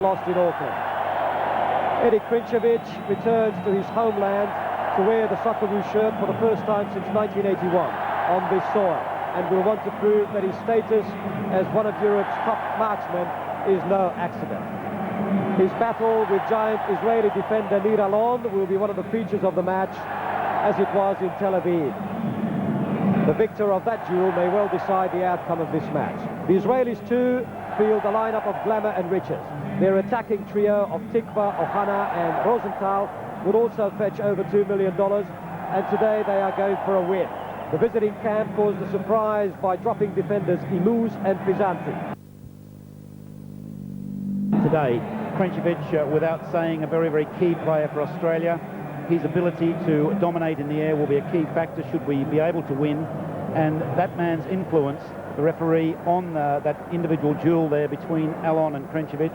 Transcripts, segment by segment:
lost in Auckland. Krncevic returns to his homeland to wear the Socceroo shirt for the first time since 1981 on this soil, and will want to prove that his status as one of Europe's top marksmen is no accident. His battle with giant Israeli defender Alon will be one of the features of the match, as it was in Tel Aviv. The victor of that duel may well decide the outcome of this match. The Israelis too field a lineup of glamour and riches. Their attacking trio of Tikva, Ohana and Rosenthal would also fetch over $2 million, and today they are going for a win. The visiting camp caused a surprise by dropping defenders Iluz and Pisanti. Today, Krncevic, without saying, a very, very key player for Australia. His ability to dominate in the air will be a key factor should we be able to win, and that man's influence, the referee, on that individual duel there between Alon and Krncevic,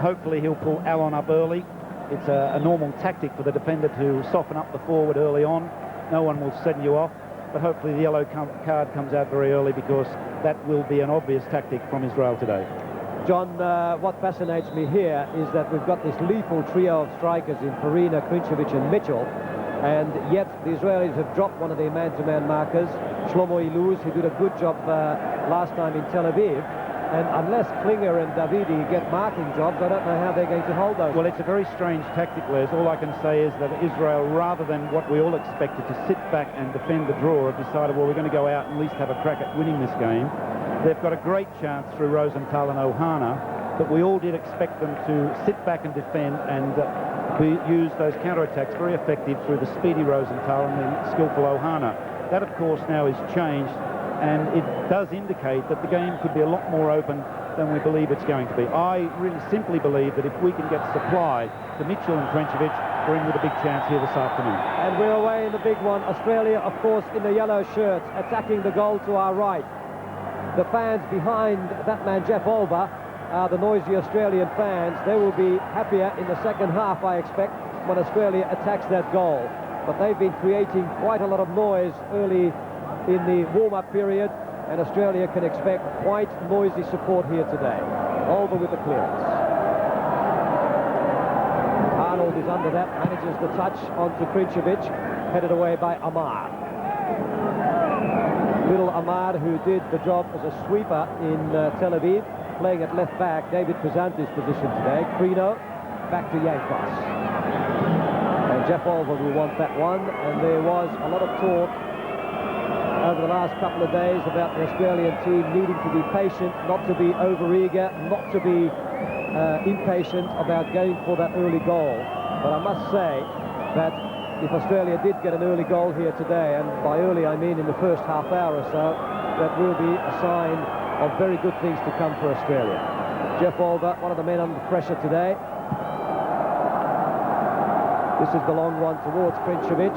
hopefully he'll pull Alon up early. It's a normal tactic for the defender to soften up the forward early on. No one will send you off, but hopefully the yellow card comes out very early, because that will be an obvious tactic from Israel today. John, what fascinates me here is that we've got this lethal trio of strikers in Farina, Krncevic and Mitchell, and yet the Israelis have dropped one of their man-to-man markers, Shlomo Iluz, who did a good job last time in Tel Aviv. And unless Klinger and Davidi get marking jobs, I don't know how they're going to hold those. Well, it's a very strange tactic, Les. All I can say is that Israel, rather than what we all expected, to sit back and defend the draw, have decided, well, we're going to go out and at least have a crack at winning this game. They've got a great chance through Rosenthal and Ohana, but we all did expect them to sit back and defend and use those counterattacks very effective through the speedy Rosenthal and the skillful Ohana. That, of course, now is changed, and it does indicate that the game could be a lot more open than we believe it's going to be. I really simply believe that if we can get supply to Mitchell and Krncevic, we're in with a big chance here this afternoon. And we're away in the big one. Australia, of course, in the yellow shirts, attacking the goal to our right. The fans behind that man, Jeff Olver, are the noisy Australian fans. They will be happier in the second half, I expect, when Australia attacks that goal. But they've been creating quite a lot of noise early in the warm-up period, and Australia can expect quite noisy support here today. Olver with the clearance. Arnold is under that, manages the touch onto Krncevic, headed away by Amar. Little Amar, who did the job as a sweeper in Tel Aviv, playing at left back. David Pisanti's position today. Crino, back to Yankos. And Jeff Olver will want that one, and there was a lot of talk over the last couple of days about the Australian team needing to be patient, not to be over-eager, not to be impatient about going for that early goal. But I must say that if Australia did get an early goal here today, and by early I mean in the first half hour or so, that will be a sign of very good things to come for Australia. Jeff Olver, one of the men under pressure today. This is the long one towards Krncevic.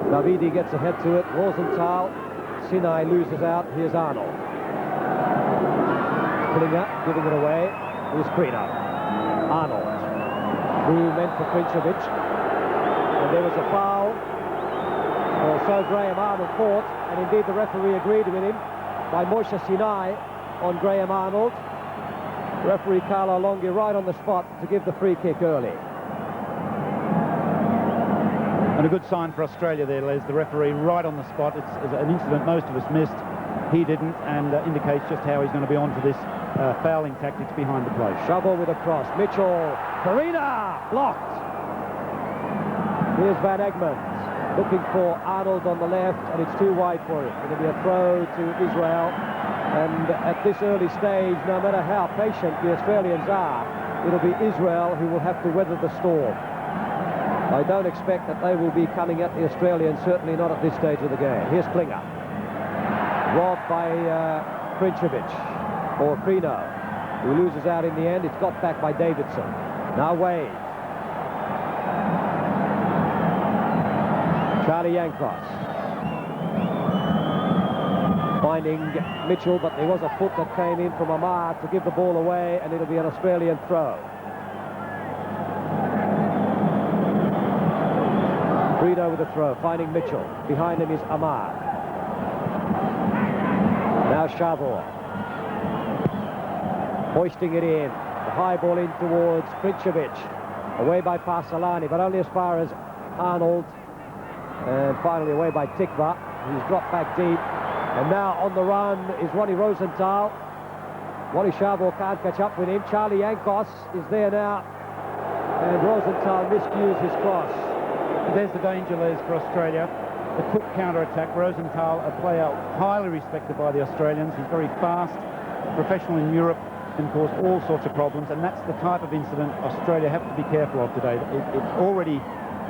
Davidi gets ahead to it. Rosenthal. Sinai loses out. Here's Arnold. Klinger giving it away. Here's Crino. Arnold. Who meant for Krncevic. And there was a foul. Or so Graham Arnold thought. And indeed the referee agreed with him, by Moshe Sinai on Graham Arnold. Referee Carlo Longhi right on the spot to give the free kick early. And a good sign for Australia there, Les. The referee right on the spot. It's an incident most of us missed. He didn't, and indicates just how he's going to be on to this fouling tactics behind the play. Shovel with a cross. Mitchell. Farina blocked. Here's Van Egmond looking for Arnold on the left, and it's too wide for him. It'll be a throw to Israel. And at this early stage, no matter how patient the Australians are, it'll be Israel who will have to weather the storm. I don't expect that they will be coming at the Australians, certainly not at this stage of the game. Here's Klinger. Robbed by Krncevic, or Crino, who loses out in the end. It's got back by Davidson. Now Wade. Charlie Yankos. Finding Mitchell, but there was a foot that came in from Amar to give the ball away, and it'll be an Australian throw. Crino with a throw, finding Mitchell. Behind him is Amar. Now Savor. Hoisting it in. The high ball in towards Krncevic. Away by Parselani, but only as far as Arnold. And finally away by Tikva. He's dropped back deep. And now on the run is Ronny Rosenthal. Ronny Savor can't catch up with him. Charlie Yankos is there now. And Rosenthal miscues his cross. There's the danger, Les, for Australia. The quick counter-attack. Rosenthal, a player highly respected by the Australians. He's very fast, professional in Europe, can cause all sorts of problems, and that's the type of incident Australia have to be careful of today. It's already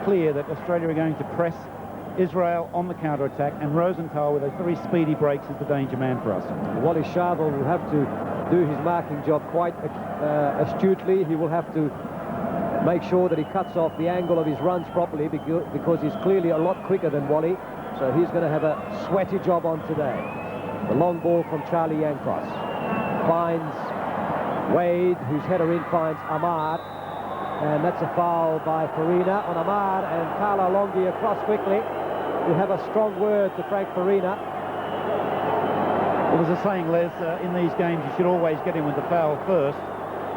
clear that Australia are going to press Israel on the counter-attack, and Rosenthal with a very speedy breaks is the danger man for us. Ronny Savor will have to do his marking job quite astutely. He will have to make sure that he cuts off the angle of his runs properly, because he's clearly a lot quicker than Ronny, so he's going to have a sweaty job on today. The long ball from Charlie Yankos finds Wade, whose header in finds Amar, and that's a foul by Farina on Amar, and Carlo Longhi across quickly. We have a strong word to Frank Farina. Well, there's a saying, Les, in these games you should always get in with the foul first,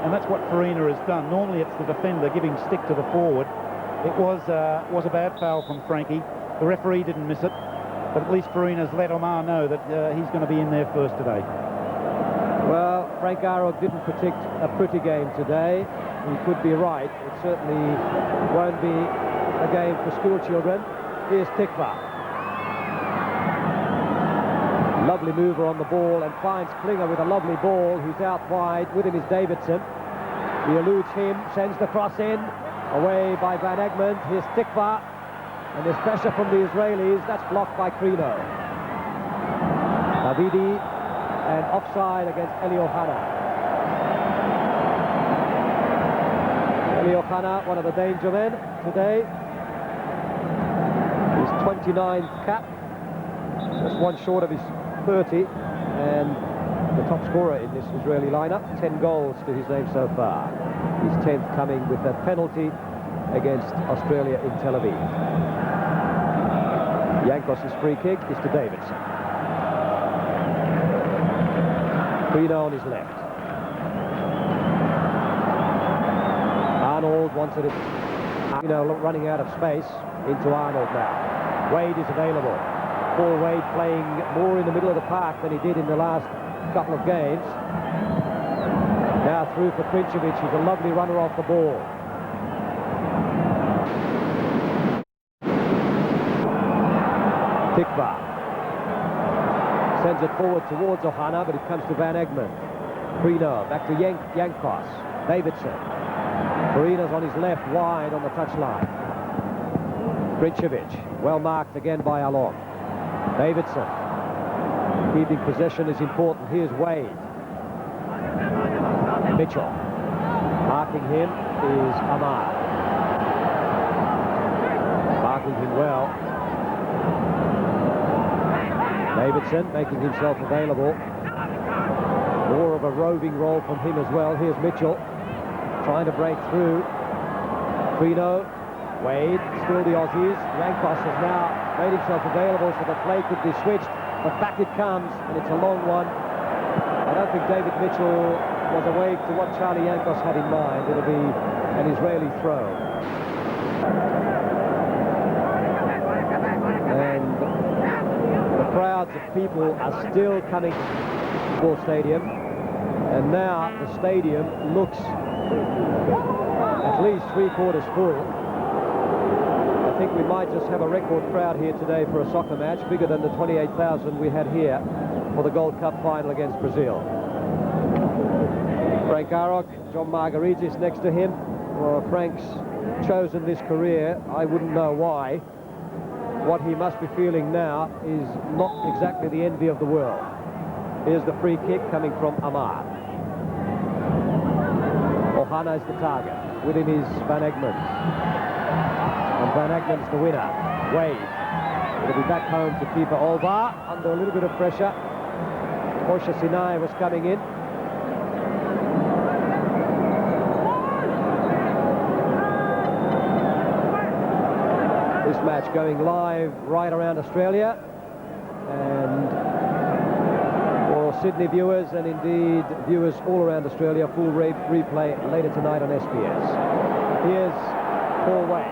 and that's what Farina has done. Normally it's the defender giving stick to the forward. It was a bad foul from Frankie. The referee didn't miss it, but at least Farina's let Amar know that he's going to be in there first today. Well, Frank Arnold didn't predict a pretty game today. He could be right. It certainly won't be a game for school children. Here's Tikva. Lovely mover on the ball, and finds Klinger with a lovely ball, who's out wide. With him is Davidson. He eludes him, sends the cross in. Away by Van Egmond. Here's Tikva. And there's pressure from the Israelis. That's blocked by Crino. Davidi, and offside against Ohana. Ohana, one of the danger men today. His 29th cap, just one short of his 30, and the top scorer in this Israeli lineup. 10 goals to his name so far. His 10th coming with a penalty against Australia in Tel Aviv. Yankos' free kick is to Davidson. Crino on his left. Arnold wanted it. Running out of space into Arnold now. Wade is available. Paul Wade playing more in the middle of the park than he did in the last couple of games. Now through for Krncevic, who's a lovely runner off the ball. Tikva sends it forward towards Ohana, but it comes to Van Egmond. Crino back to Yankos. Davidson. Farina's on his left, wide on the touchline. Krncevic, well marked again by Alon. Davidson. Keeping possession is important. Here's Wade. Mitchell. Marking him is Amar. Marking him well. Davidson making himself available. More of a roving role from him as well. Here's Mitchell trying to break through. Crino, Wade, still the Aussies. Yankos has now made himself available so the play could be switched, but back it comes, and it's a long one. I don't think David Mitchell was awake to what Charlie Yankos had in mind. It'll be an Israeli throw. And the crowds of people are still coming to the football stadium, and now the stadium looks at least three-quarters full. I think we might just have a record crowd here today for a soccer match, bigger than the 28,000 we had here for the Gold Cup final against Brazil. Frank Arnold, John Margaritis next to him. Well, Frank's chosen this career. I wouldn't know why. What he must be feeling now is not exactly the envy of the world. Here's the free kick coming from Amar. Ohana is the target. With him is Van Egmond. And Van Egmond's the winner. Wade. It'll be back home to keeper Olver under a little bit of pressure. Sinai was coming in. This match going live right around Australia, and for Sydney viewers and indeed viewers all around Australia, full replay later tonight on SBS. Here's Paul Wade.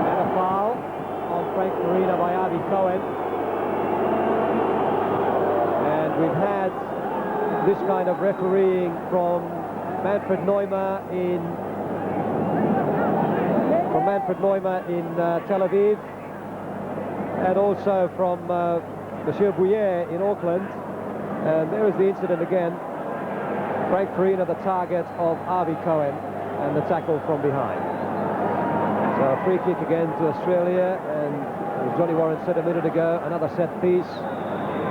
And a foul on Frank Farina by Cohen. And we've had this kind of refereeing from Manfred Neumann in Tel Aviv, and also from Monsieur Bouillet in Auckland. And there is the incident again. Frank Farina, the target of Cohen, and the tackle from behind. So a free kick again to Australia, and as Johnny Warren said a minute ago, another set piece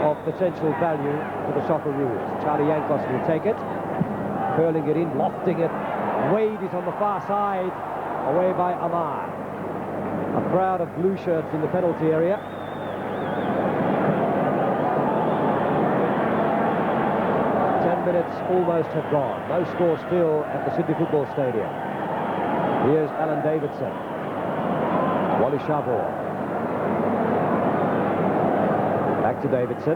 of potential value to the Socceroos. Charlie Yankos will take it, curling it in, lofting it. Wade is on the far side, away by Amar. A crowd of blue shirts in the penalty area. Minutes almost have gone. No score still at the Sydney Football Stadium. Here's Alan Davidson. Wally Savor. Back to Davidson.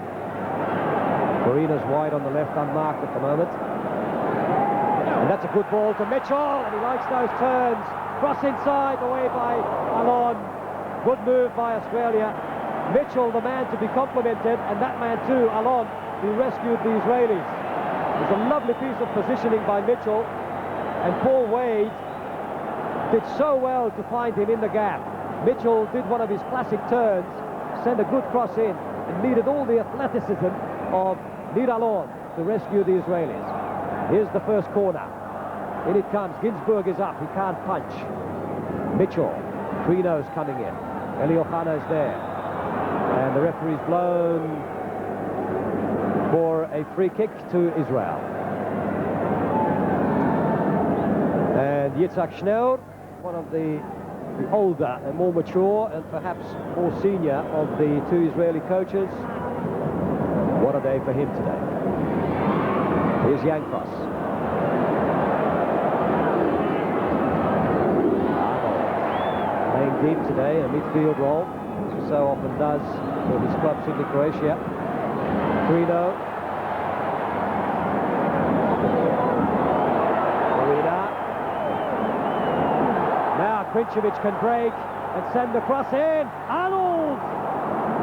Farina's wide on the left, unmarked at the moment. And that's a good ball to Mitchell, and he likes those turns. Cross inside, away by Alon. Good move by Australia. Mitchell, the man to be complimented, and that man too, Alon, who rescued the Israelis. It's a lovely piece of positioning by Mitchell, and Paul Wade did so well to find him in the gap. Mitchell did one of his classic turns, sent a good cross in, and needed all the athleticism of Alon to rescue the Israelis. Here's the first corner. In it comes. Ginzburg is up. He can't punch. Mitchell. Crino's coming in. Ohana's there. And the referee's blown for a free kick to Israel. And Yitzhak Schnell, one of the older and more mature and perhaps more senior of the two Israeli coaches. What a day for him today. Here's Yankos. Arnold playing deep today, a midfield role, as he so often does for his club Sydney Croatia. Crino. Farina. Now Krncevic can break and send the cross in. Arnold!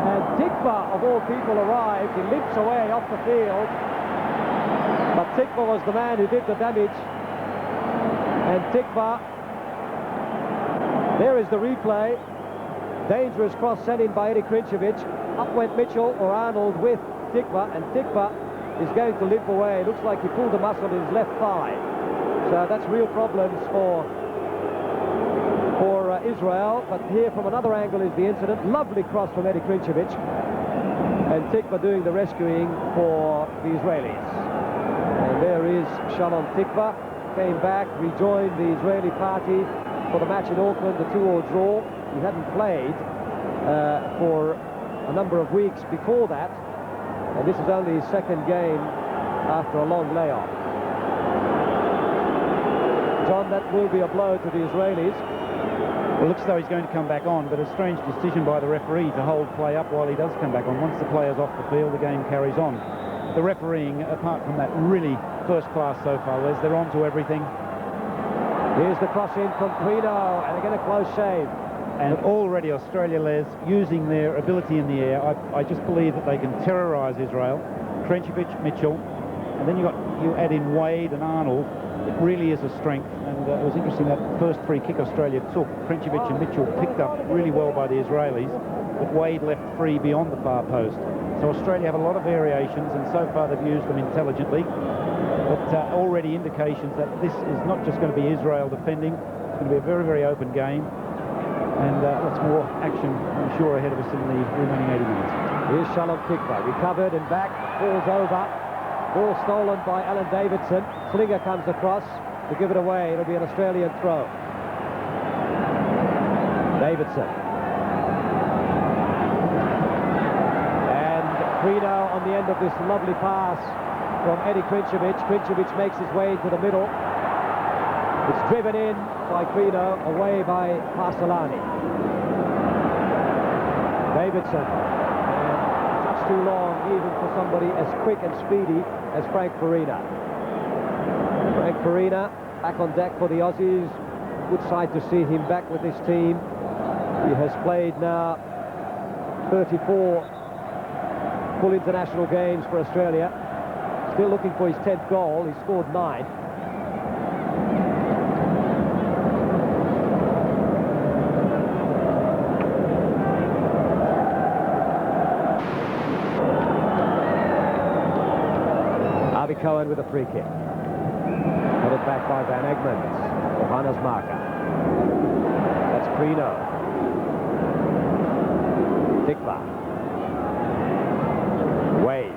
And Tikva, of all people, arrived. He limps away off the field. But Tikva was the man who did the damage. And Tikva, there is the replay. Dangerous cross sent in by Krncevic. Up went Mitchell or Arnold with Tikva, and Tikva is going to limp away. Looks like he pulled a muscle in his left thigh. So that's real problems for Israel. But here from another angle is the incident. Lovely cross from Krncevic. And Tikva doing the rescuing for the Israelis. And there is Shalom Tikva. Came back, rejoined the Israeli party for the match in Auckland, the 2-2 draw. He hadn't played for a number of weeks before that. And this is only his second game after a long layoff. John, that will be a blow to the Israelis. Well, it looks as though he's going to come back on, but a strange decision by the referee to hold play up while he does come back on. Once the player's off the field, the game carries on. The refereeing, apart from that, really first class so far, Les. They're on to everything. Here's the cross in from Crino, and again a close shave. And already Australia, Les, using their ability in the air, I just believe that they can terrorise Israel. Krncevic, Mitchell, and then you add in Wade and Arnold. It really is a strength, and it was interesting that first free kick Australia took. Krncevic and Mitchell picked up really well by the Israelis, but Wade left free beyond the far post. So Australia have a lot of variations, and so far they've used them intelligently. But already indications that this is not just going to be Israel defending. It's going to be a very, very open game. And lots more action, I'm sure, ahead of us in the remaining 80 minutes. Here's Shalom Tikva, recovered and back, falls over. Ball stolen by Alan Davidson. Klinger comes across to give it away. It'll be an Australian throw. Davidson. And Crino on the end of this lovely pass from Krncevic. Krncevic makes his way into the middle. It's driven in by Crino, away by Parselani. Davidson too long, even for somebody as quick and speedy as Frank Farina. Frank Farina back on deck for the Aussies. Good sight to see him back with this team. He has played now 34 full international games for Australia. Still looking for his 10th goal. He scored 9. Cohen with a free kick. Headed back by Van Egmond. Ohana's marker. That's Crino. Tikva. Wade.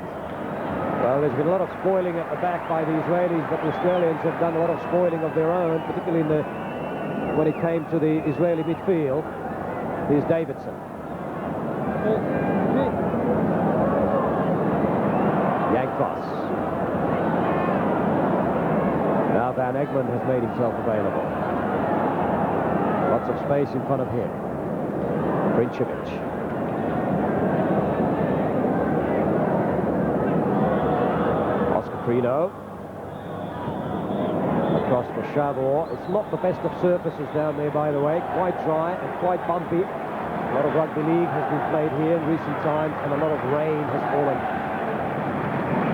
Well, there's been a lot of spoiling at the back by the Israelis, but the Australians have done a lot of spoiling of their own, particularly when it came to the Israeli midfield. Here's Davidson. Yankos. Now Van Egmond has made himself available. Lots of space in front of him. Krncevic. Crino. Across for Savor. It's not the best of surfaces down there, by the way. Quite dry and quite bumpy. A lot of rugby league has been played here in recent times, and a lot of rain has fallen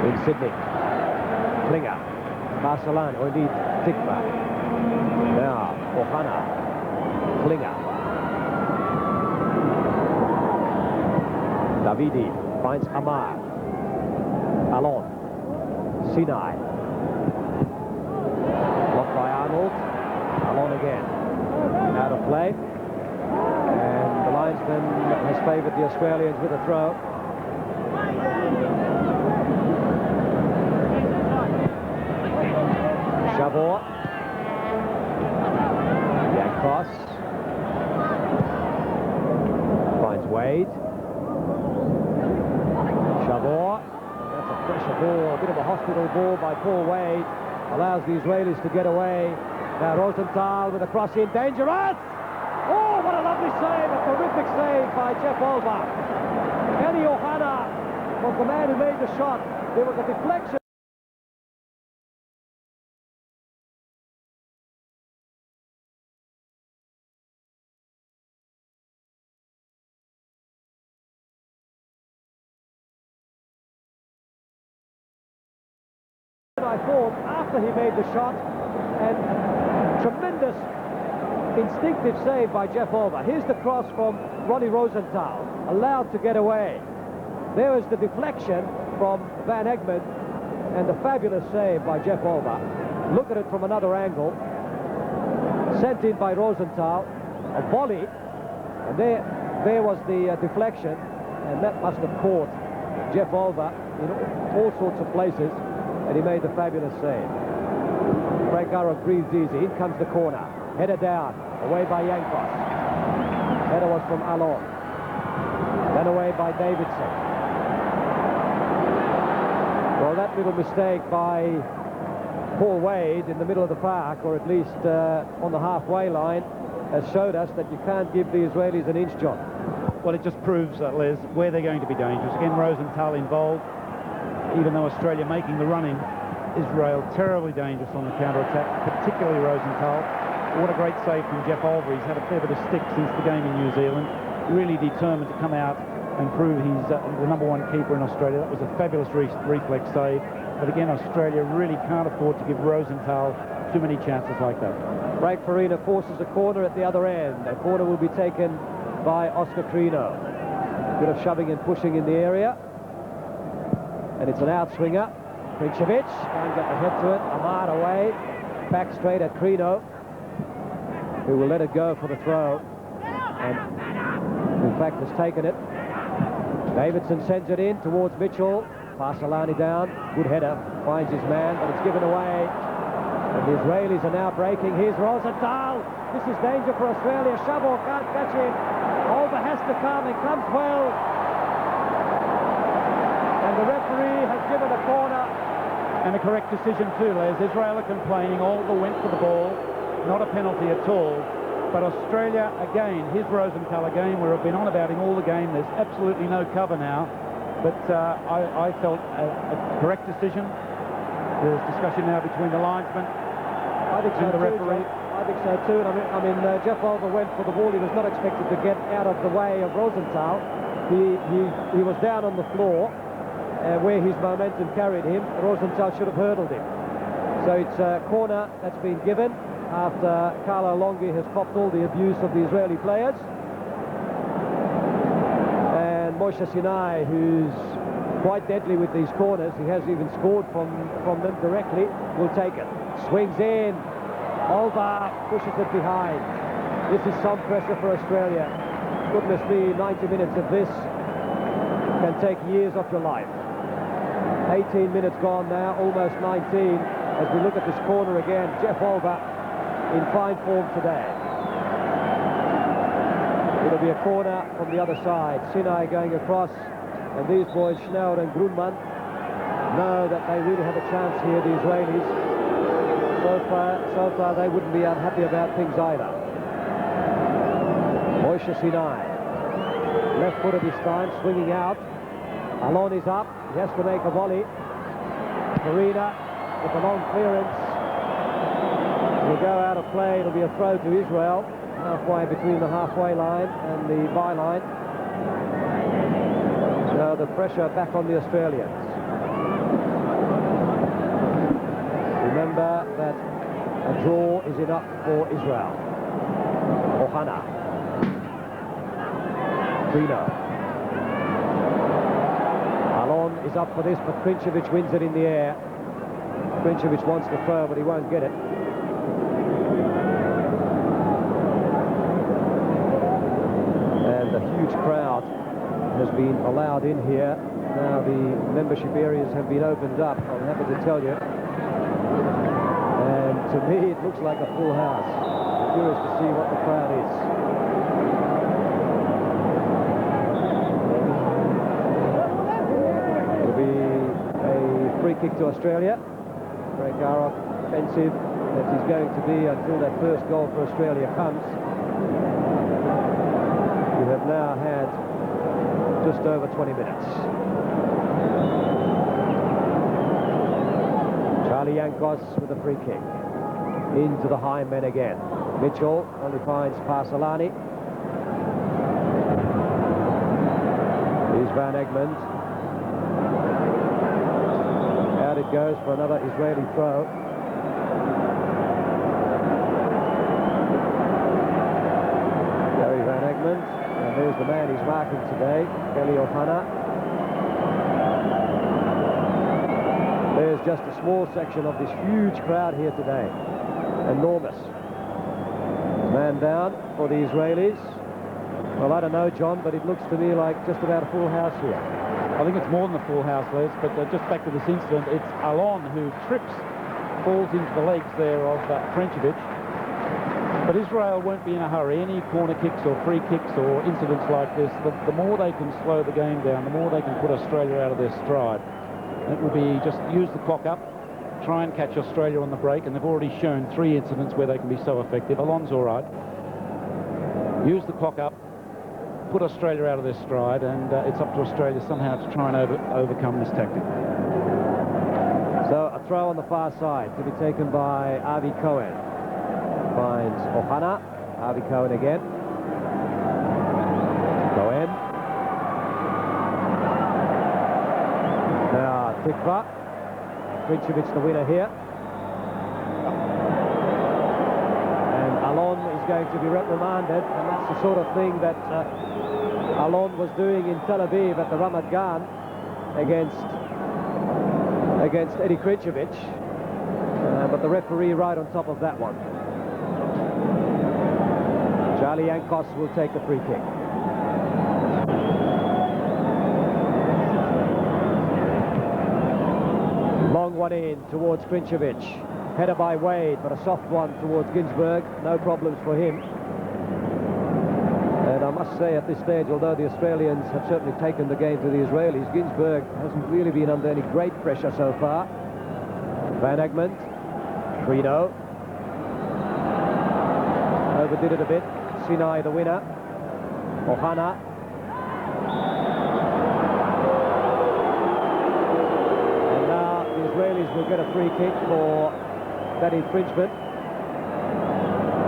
in Sydney. Klinger. Parselani, or indeed Tikva. Now, Ohana. Klinger. Davidi finds Amar. Alon. Sinai. Blocked by Arnold. Alon again. Out of play. And the linesman has favoured the Australians with a throw. Savor. Yankos. Finds Wade. Savor. That's a pressure ball, a bit of a hospital ball by Paul Wade. Allows the Israelis to get away. Now Rosenthal with a cross in. Dangerous! Oh, what a lovely save, a terrific save by Jeff Olver. Ohana was the man who made the shot. There was a deflection. I thought after he made the shot, and tremendous instinctive save by Jeff Olver. Here's the cross from Ronny Rosenthal, allowed to get away. There was the deflection from Van Egmond, and the fabulous save by Jeff Olver. Look at it from another angle. Sent in by Rosenthal, a volley, and there was the deflection, and that must have caught Jeff Olver in all sorts of places. And he made the fabulous save. Frank Arnold breathes easy. In comes the corner. Header down. Away by Yankos. Header was from Alon. Then away by Davidson. Well, that little mistake by Paul Wade in the middle of the park, or at least on the halfway line, has showed us that you can't give the Israelis an inch, John. Well, it just proves, Les, where they're going to be dangerous. Again, Rosenthal involved. Even though Australia making the running, Israel terribly dangerous on the counter-attack, particularly Rosenthal. What a great save from Jeff Olver. He's had a fair bit of stick since the game in New Zealand. Really determined to come out and prove he's the #1 keeper in Australia. That was a fabulous reflex save. But again, Australia really can't afford to give Rosenthal too many chances like that. Frank Farina forces a corner at the other end. A corner will be taken by Oscar Crino. A bit of shoving and pushing in the area. And it's an outswinger. Krncevic can't get the head to it. Amar away. Back straight at Crino, who will let it go for the throw. And in fact has taken it. Davidson sends it in towards Mitchell. Parselani down. Good header. Finds his man, but it's given away. And the Israelis are now breaking. Here's Rosenthal. This is danger for Australia. Savor can't catch him. Olver has to come and comes well. And the referee has given a corner. And a correct decision too, Les. Israel are complaining. Olver went for the ball. Not a penalty at all. But Australia, again, here's Rosenthal again. We've been on about him all the game. There's absolutely no cover now. But I felt a correct decision. There's discussion now between the linesman and the referee. I think so too. And I mean, Jeff Olver went for the ball. He was not expected to get out of the way of Rosenthal. He was down on the floor where his momentum carried him. Rosenthal should have hurdled him. So it's a corner that's been given after Carlo Longhi has copped all the abuse of the Israeli players. And Moshe Sinai, who's quite deadly with these corners, he has even scored from them directly, will take it. Swings in. Olver pushes it behind. This is some pressure for Australia. Goodness me, 90 minutes of this can take years off your life. 18 minutes gone now, almost 19. As we look at this corner again, Jeff Olver in fine form today. It'll be a corner from the other side. Sinai going across, and these boys, Schnauer and Grunman, know that they really have a chance here, the Israelis. So far they wouldn't be unhappy about things either. Moshe Sinai, left-footed this time, swinging out. Alon is up, he has to make a volley. Farina with a long clearance. Will go out of play. It'll be a throw to Israel, halfway between the halfway line and the byline. So the pressure back on the Australians. Remember that a draw is enough for Israel. Ohana. Crino. Alon is up for this, but Krncevic wins it in the air. Krncevic wants the throw, but he won't get it. And a huge crowd has been allowed in here. Now the membership areas have been opened up, I'm happy to tell you. And to me it looks like a full house. I'm curious to see what the crowd is. It'll be a free kick to Australia. Very offensive as he's going to be until that first goal for Australia comes. We have now had just over 20 minutes. Charlie Yankos with a free kick. Into the high men again. Mitchell only finds Parselani. Here's Van Egmond. Out it goes for another Israeli throw. Van Egmond, and there's the man he's marking today, Ohana. There's just a small section of this huge crowd here today. Enormous. Man down for the Israelis. Well, I don't know, John, but it looks to me like just about a full house here. I think it's more than a full house, Les, but just back to this incident, it's Alon who trips, falls into the legs there of Krncevic. But Israel won't be in a hurry. Any corner kicks or free kicks or incidents like this, the more they can slow the game down, the more they can put Australia out of their stride. It will be just use the clock up, try and catch Australia on the break, and they've already shown 3 incidents where they can be so effective. Alon's all right. Use the clock up, put Australia out of their stride, and it's up to Australia somehow to try and overcome this tactic. So a throw on the far side to be taken by Avi Cohen. Finds Ohana. Avi Cohen again. Cohen. Now Tikva. Krncevic the winner here. And Alon is going to be reprimanded, and that's the sort of thing that Alon was doing in Tel Aviv at the Ramat Gan against Eddie Krncevic. But the referee right on top of that one. Charlie Yankos will take a free kick. Long one in towards Krncevic. Header by Wade, but a soft one towards Ginzburg. No problems for him. And I must say at this stage, although the Australians have certainly taken the game to the Israelis, Ginzburg hasn't really been under any great pressure so far. Van Egmond. Crino. Overdid it a bit. Sinai the winner. Ohana. will get a free kick for that infringement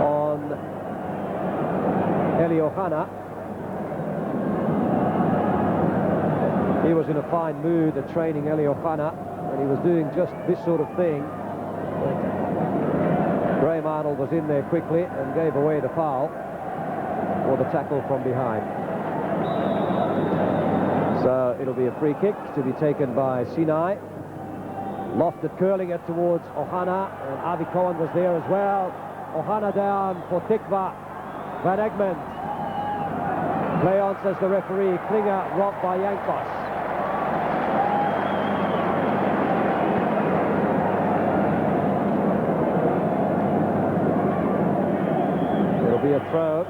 on Ohana. He was in a fine mood at training, Ohana, and he was doing just this sort of thing. Graham Arnold was in there quickly and gave away the foul for the tackle from behind. So it'll be a free kick to be taken by Sinai. Lofted, curling it towards Ohana, and Avi Cohen was there as well. Ohana down for Tikva. Van Egmond. Play on, says the referee. Klinger robbed by Yankos. It'll be a throw.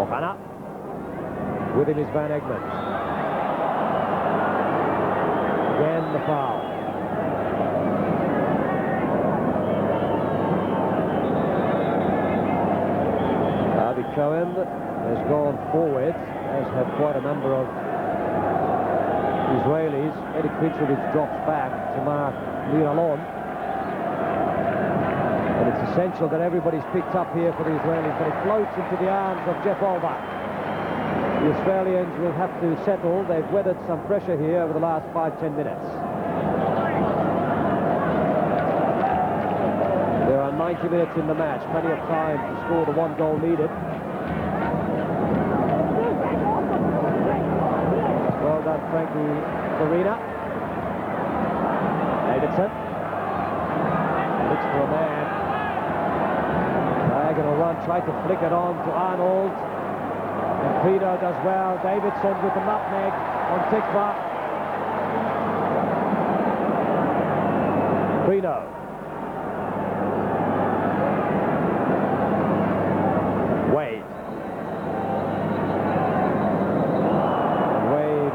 Ohana. With him is Van Egmond. Again the foul. Cohen has gone forward, as have quite a number of Israelis. Eddie Krncevic drops back to mark Alon. And it's essential that everybody's picked up here for the Israelis, but it floats into the arms of Jeff Olver. The Australians will have to settle. They've weathered some pressure here over the last 5-10 minutes. There are 90 minutes in the match, plenty of time to score the one goal needed. Well done, Farina. Davidson looks for a man. Diagonal run, tried to flick it on to Arnold. And Crino does well. Davidson with the nutmeg on Tikva. Crino.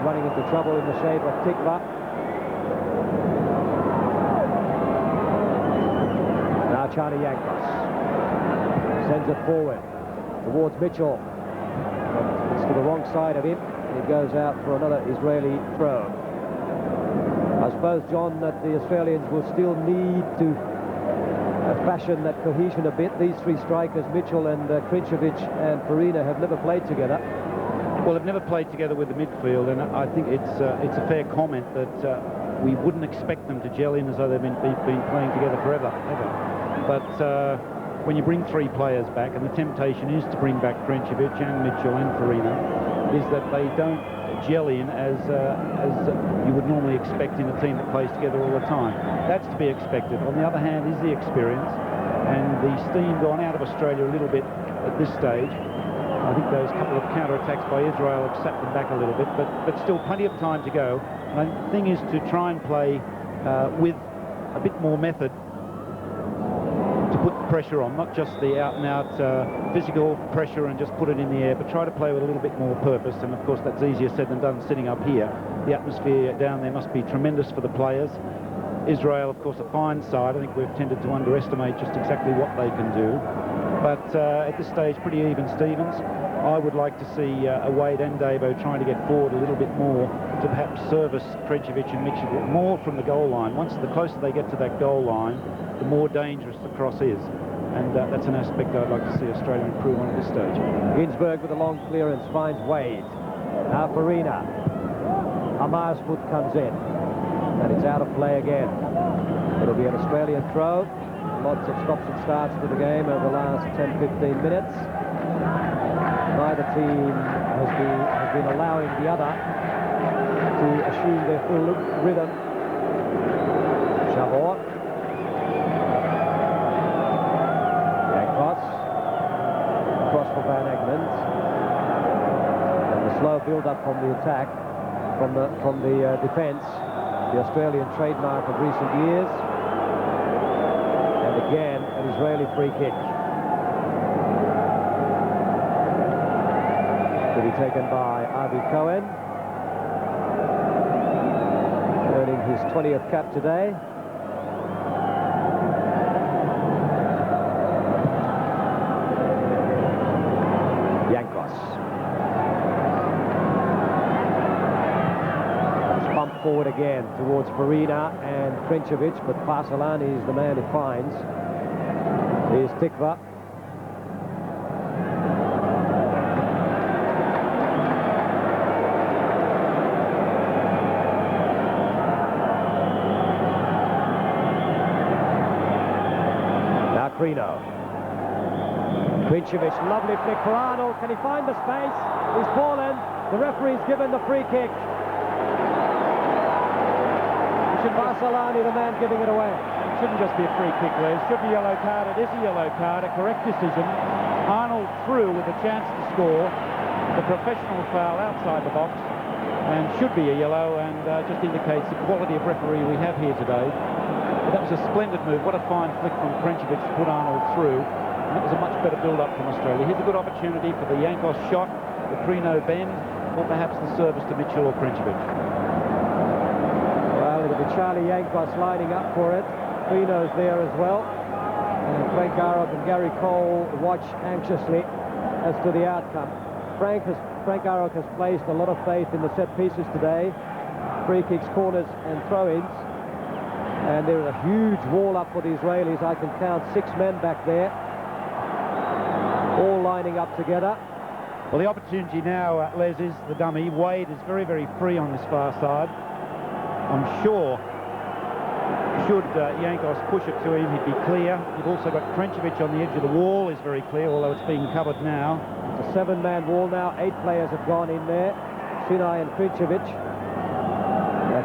Running into trouble in the shape of Tikva. Now Charlie Yankos sends it forward towards Mitchell. It's to the wrong side of him, and it goes out for another Israeli throw. I suppose, John, that the Australians will still need to fashion that cohesion a bit. These three strikers, Mitchell and Krncevic and Farina, have never played together. Well, they've never played together with the midfield, and I think it's a fair comment that we wouldn't expect them to gel in as though they've been playing together forever, ever. But when you bring three players back, and the temptation is to bring back Krncevic and Mitchell and Farina, is that they don't gel in as you would normally expect in a team that plays together all the time. That's to be expected. On the other hand is the experience, and the steam gone out of Australia a little bit at this stage. I think those couple of counter-attacks by Israel have sapped them back a little bit, but still plenty of time to go. And the thing is to try and play with a bit more method to put the pressure on, not just the out-and-out physical pressure and just put it in the air, but try to play with a little bit more purpose. And of course that's easier said than done sitting up here. The atmosphere down there must be tremendous for the players. Israel, of course, a fine side. I think we've tended to underestimate just exactly what they can do. But at this stage, pretty even Stevens. I would like to see Wade and Davo trying to get forward a little bit more to perhaps service Krncevic and Mitchell more from the goal line. Once the closer they get to that goal line, the more dangerous the cross is. And that's an aspect I'd like to see Australia improve on at this stage. Ginzburg with a long clearance finds Wade. Now Farina. Amar's foot comes in. And it's out of play again. It'll be an Australian throw. Lots of stops and starts to the game over the last 10-15 minutes. Neither team has been allowing the other to assume their full rhythm. Savor. Yankos. Cross for Van Egmond. And the slow build-up from the attack, from the defence, the Australian trademark of recent years. And again, an Israeli free kick. To be taken by Avi Cohen, earning his 20th cap today. Yankos. forward again towards Farina and Krncevic, but Parselani is the man who finds. Here's Tikva. Now Crino. Krncevic, lovely flick for Arnold. Can he find the space? He's fallen. The referee's given the free kick. Parselani, the man giving it away. It shouldn't just be a free kick, Les. It should be a yellow card. It is a yellow card, a correct decision. Arnold through with a chance to score. The professional foul outside the box, and should be a yellow, and just indicates the quality of referee we have here today. But that was a splendid move. What a fine flick from Krncevic to put Arnold through. And it was a much better build-up from Australia. Here's a good opportunity for the Yankos shot, the Crino bend, or perhaps the service to Mitchell or Krncevic. Well, it'll be Charlie Yankos lining up for it. Crino's there as well. And Frank Arnold and Gary Cole watch anxiously as to the outcome. Frank Arnold has placed a lot of faith in the set pieces today. Free kicks, corners and throw-ins. And there is a huge wall up for the Israelis. I can count 6 men back there, all lining up together. Well, the opportunity now, Les, is the dummy. Wade is very, very free on this far side. I'm sure, should Yankos push it to him, he'd be clear. You've also got Krncevic on the edge of the wall, is very clear, although it's being covered now. It's a 7-man wall now. 8 players have gone in there. Sinai and Krncevic.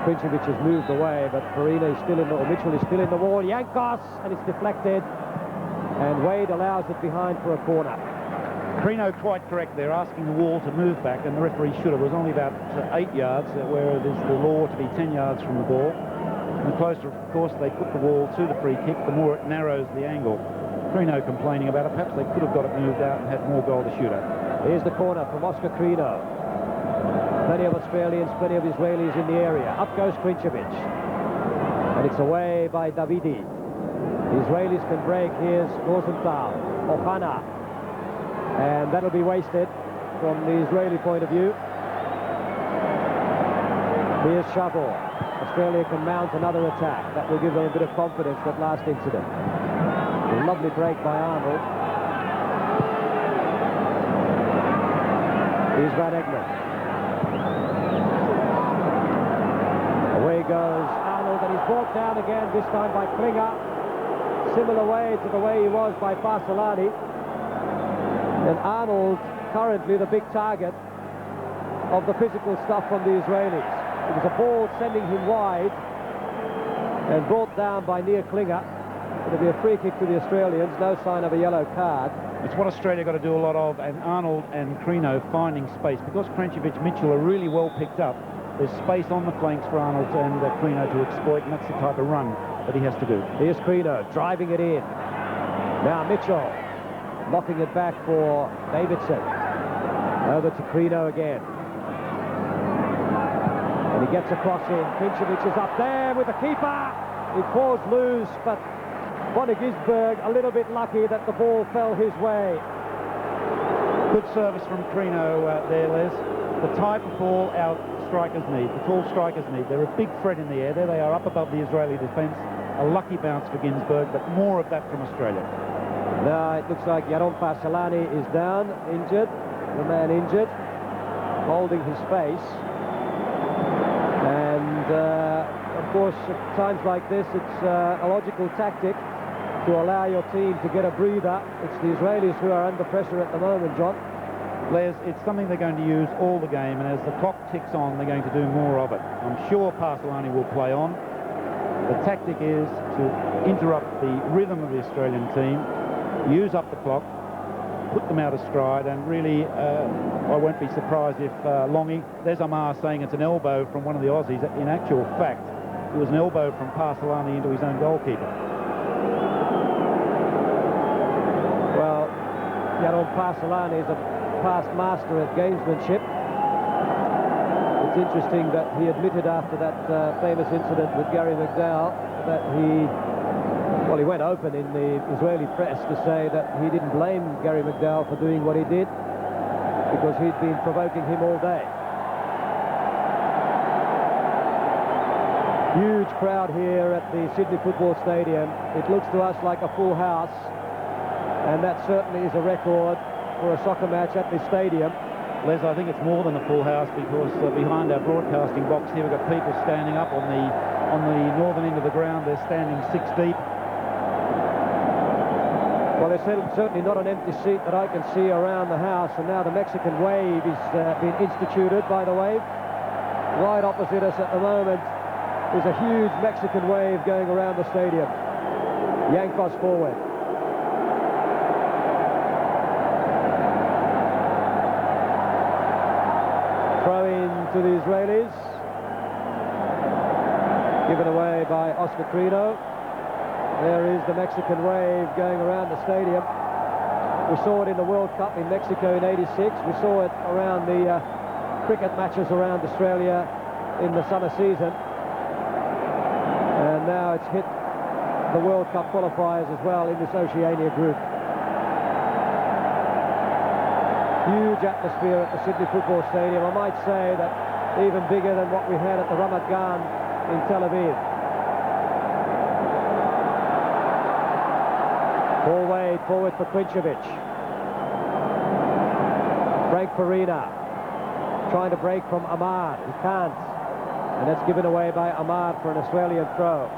Krncevic has moved away, but Farina is still in the, or Mitchell is still in the wall. Yankos, and it's deflected. And Wade allows it behind for a corner. Crino quite correct there, asking the wall to move back, and the referee should have. It was only about 8 yards, where it is the law to be 10 yards from the ball. And the closer, of course, they put the wall to the free kick, the more it narrows the angle. Crino complaining about it. Perhaps they could have got it moved out and had more goal to shoot at. Here's the corner from Oscar Crino. Plenty of Australians, plenty of Israelis in the area. Up goes Krncevic. And it's away by Davidi. The Israelis can break. Here's Rosenthal, Ohana. And that'll be wasted from the Israeli point of view. Here's Savor. Australia can mount another attack. That will give them a bit of confidence, that last incident. A lovely break by Arnold. Here's Van Egmond. Away goes Arnold, and he's brought down again, this time by Klinger. Similar way to the way he was by Parselani. And Arnold, currently the big target of the physical stuff from the Israelis. It was a ball sending him wide and brought down by near Klinger. It'll be a free kick to the Australians, no sign of a yellow card. It's what Australia got to do a lot of, and Arnold and Crino finding space. Because Krncevic, Mitchell are really well picked up, there's space on the flanks for Arnold and Crino to exploit, and that's the type of run that he has to do. Here's Crino driving it in. Now Mitchell knocking it back for Davidson. Over to Crino again. And he gets across in. Krncevic is up there with the keeper. He falls loose, but Ginzburg a little bit lucky that the ball fell his way. Good service from Crino there, Les. The type of ball our strikers need, the tall strikers need. They're a big threat in the air. There they are up above the Israeli defence. A lucky bounce for Ginzburg, but more of that from Australia. Now it looks like Yaron Parselani is down, injured. The man injured, holding his face. And of course, at times like this, it's a logical tactic to allow your team to get a breather. It's the Israelis who are under pressure at the moment, John. Les, it's something they're going to use all the game, and as the clock ticks on, they're going to do more of it. I'm sure Parselani will play on. The tactic is to interrupt the rhythm of the Australian team, use up the clock, put them out of stride, and really, I won't be surprised if Longhi, there's Amar saying it's an elbow from one of the Aussies. In actual fact, it was an elbow from Parselani into his own goalkeeper. Well, Yaron Parselani is a past master at gamesmanship. It's interesting that he admitted after that famous incident with Gary McDowell that he went open in the Israeli press to say that he didn't blame Gary McDowell for doing what he did because he'd been provoking him all day. Huge crowd here at the Sydney Football Stadium. It looks to us like a full house, and that certainly is a record for a soccer match at this stadium. Les, I think it's more than a full house, because behind our broadcasting box here we've got people standing up on the northern end of the ground. They're standing 6 deep. Well, there's certainly not an empty seat that I can see around the house, and now the Mexican wave is being instituted by the wave. Right opposite us at the moment is a huge Mexican wave going around the stadium. Yankos forward. Throw in to the Israelis. Given away by Oscar Crino. There is the Mexican wave going around the stadium. We saw it in the World Cup in Mexico in '86. We saw it around the cricket matches around Australia in the summer season. And now it's hit the World Cup qualifiers as well in this Oceania group. Huge atmosphere at the Sydney Football Stadium. I might say that even bigger than what we had at the Ramat Gan in Tel Aviv. Paul Wade forward for Krncevic. Farina trying to break from Amar. He can't. And that's given away by Amar for an Australian throw.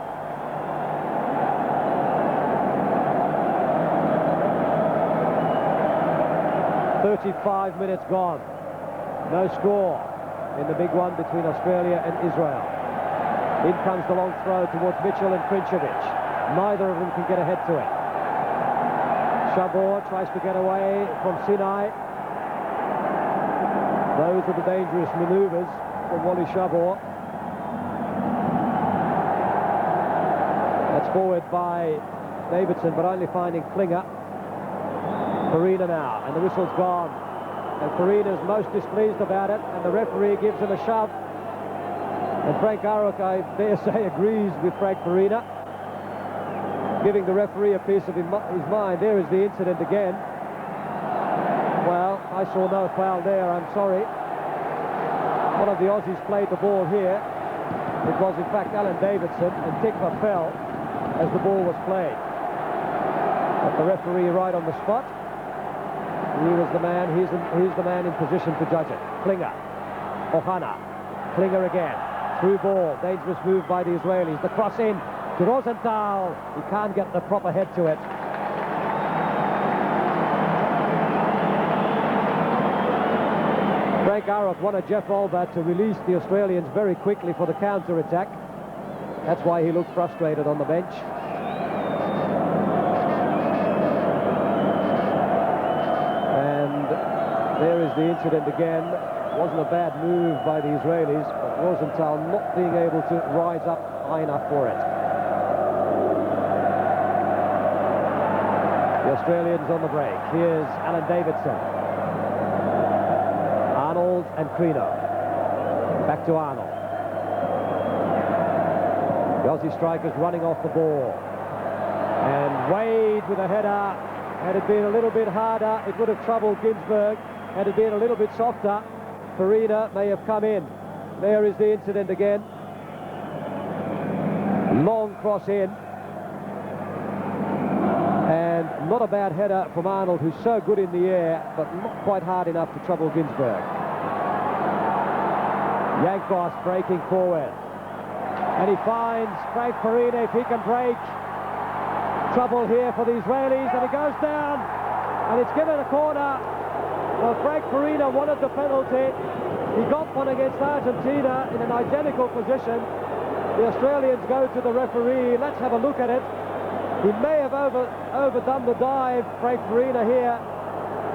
"35 minutes gone. No score in the big one between Australia and Israel. In comes the long throw towards Mitchell and Krncevic. Neither of them can get ahead to it. Savor tries to get away from Sinai. Those are the dangerous maneuvers from Wally Savor. That's forward by Davidson, but only finding Klinger. Farina now, and the whistle's gone. And Farina's most displeased about it, and the referee gives him a shove. And Frank Arnold, I dare say, agrees with Frank Farina, giving the referee a piece of his mind. There is the incident again. Well, I saw no foul there, I'm sorry. One of the Aussies played the ball here. It was, in fact, Alan Davidson, and Tikva fell as the ball was played. But the referee right on the spot. He was the man, he's the man in position to judge it. Klinger, Ohana, Klinger again. Through ball, dangerous move by the Israelis. The cross in to Rosenthal. He can't get the proper head to it. Frank Arnold wanted Jeff Olver to release the Australians very quickly for the counter-attack. That's why he looked frustrated on the bench. And there is the incident again. Wasn't a bad move by the Israelis, but Rosenthal not being able to rise up high enough for it. The Australians on the break. Here's Alan Davidson. Arnold and Crino. Back to Arnold. The Aussie strikers running off the ball. And Wade with a header. Had it been a little bit harder, it would have troubled Ginzburg. Had it been a little bit softer, Farina may have come in. There is the incident again. Long cross in. And not a bad header from Arnold, who's so good in the air, but not quite hard enough to trouble Ginzburg. Yankos breaking forward. And he finds Frank Farina if he can break. Trouble here for the Israelis, and he goes down. And it's given a corner. Well, Frank Farina wanted the penalty. He got one against Argentina in an identical position. The Australians go to the referee. Let's have a look at it. He may have overdone the dive, Frank Farina here,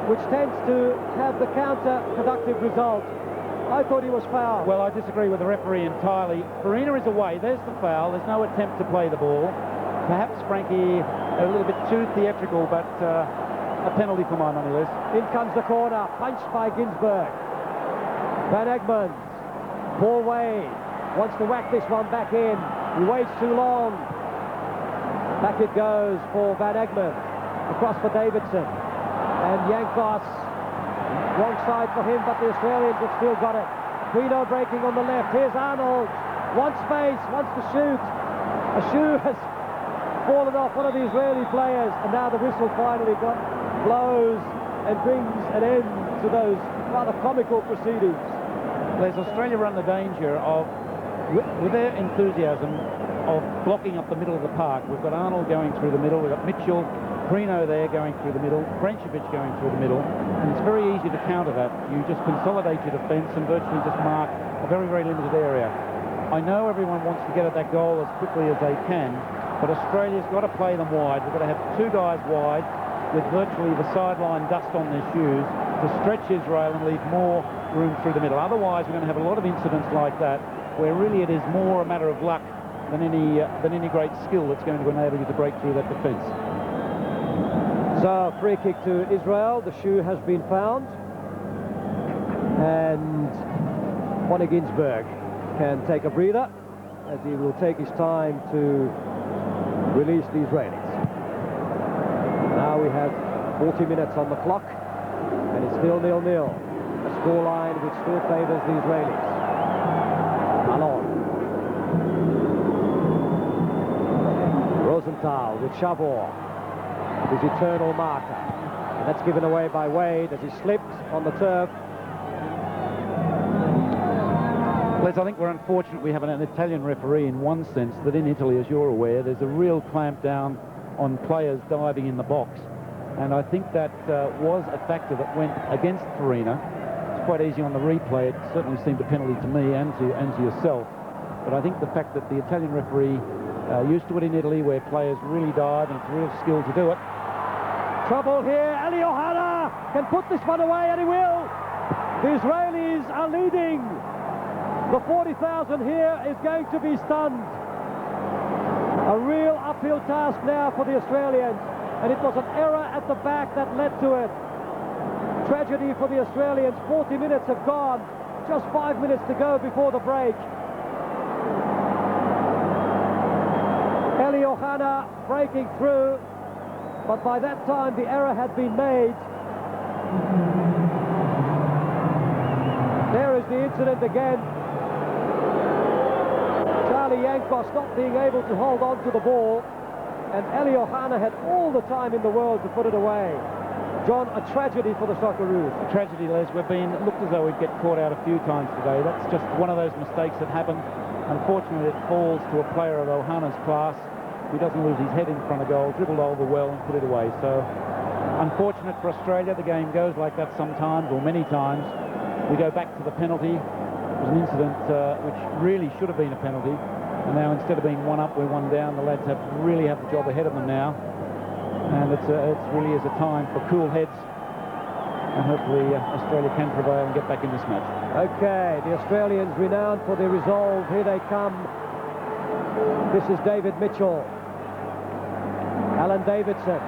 which tends to have the counter-productive result. I thought he was fouled. Well, I disagree with the referee entirely. Farina is away. There's the foul. There's no attempt to play the ball. Perhaps Frankie a little bit too theatrical, but a penalty for my money, Liz. In comes the corner, punched by Ginzburg. Van Egmond, Paul Wade wants to whack this one back in. He waits too long. Back it goes for Van Egmond. Across for Davidson. And Yankos, wrong side for him, but the Australians have still got it. Crino breaking on the left. Here's Arnold. wants space, wants to shoot. A shoe has fallen off one of the Israeli players, and now the whistle finally blows and brings an end to those rather comical proceedings. There's Australia run the danger of, with their enthusiasm, of blocking up the middle of the park. We've got Arnold going through the middle, we've got Mitchell, Crino there going through the middle, Krncevic going through the middle, and it's very easy to counter that. You just consolidate your defence and virtually just mark a very, very limited area. I know everyone wants to get at that goal as quickly as they can, but Australia's got to play them wide. We've got to have two guys wide with virtually the sideline dust on their shoes to stretch Israel and leave more room through the middle. Otherwise, we're going to have a lot of incidents like that where really it is more a matter of luck than any great skill that's going to enable you to break through that defence. So, free kick to Israel. The shoe has been found. And Ronny Ginzburg can take a breather as he will take his time to release the Israelis. Now we have 40 minutes on the clock, and it's still 0-0. A scoreline which still favours the Israelis. Alon. Rosenthal with Savor, his eternal marker. And that's given away by Wade as he slipped on the turf. Les, I think we're unfortunate we have an Italian referee in one sense, that in Italy, as you're aware, there's a real clamp down on players diving in the box. And I think that was a factor that went against Farina. It's quite easy on the replay. It certainly seemed a penalty to me and to yourself. But I think the fact that the Italian referee used to it in Italy, where players really dive, and it's a real skill to do it. Trouble here. Ohana can put this one away, and he will. The Israelis are leading. The 40,000 here is going to be stunned. A real uphill task now for the Australians, and it was an error at the back that led to it. Tragedy for the Australians. 40 minutes have gone. Just 5 minutes to go before the break. Ohana breaking through, but by that time the error had been made. There is the incident again. Yankos not being able to hold on to the ball, and Ohana had all the time in the world to put it away. John, a tragedy for the Socceroos. A tragedy, Les. It looked as though we'd get caught out a few times today. That's just one of those mistakes that happen. Unfortunately, it falls to a player of Ohana's class. He doesn't lose his head in front of goal, dribbled over well and put it away. So, unfortunate for Australia. The game goes like that sometimes, or many times. We go back to the penalty. It was an incident which really should have been a penalty. And now, instead of being one up, we're one down. The lads really have the job ahead of them now. And it really is a time for cool heads. And hopefully Australia can prevail and get back in this match. Okay, the Australians renowned for their resolve. Here they come. This is David Mitchell. Alan Davidson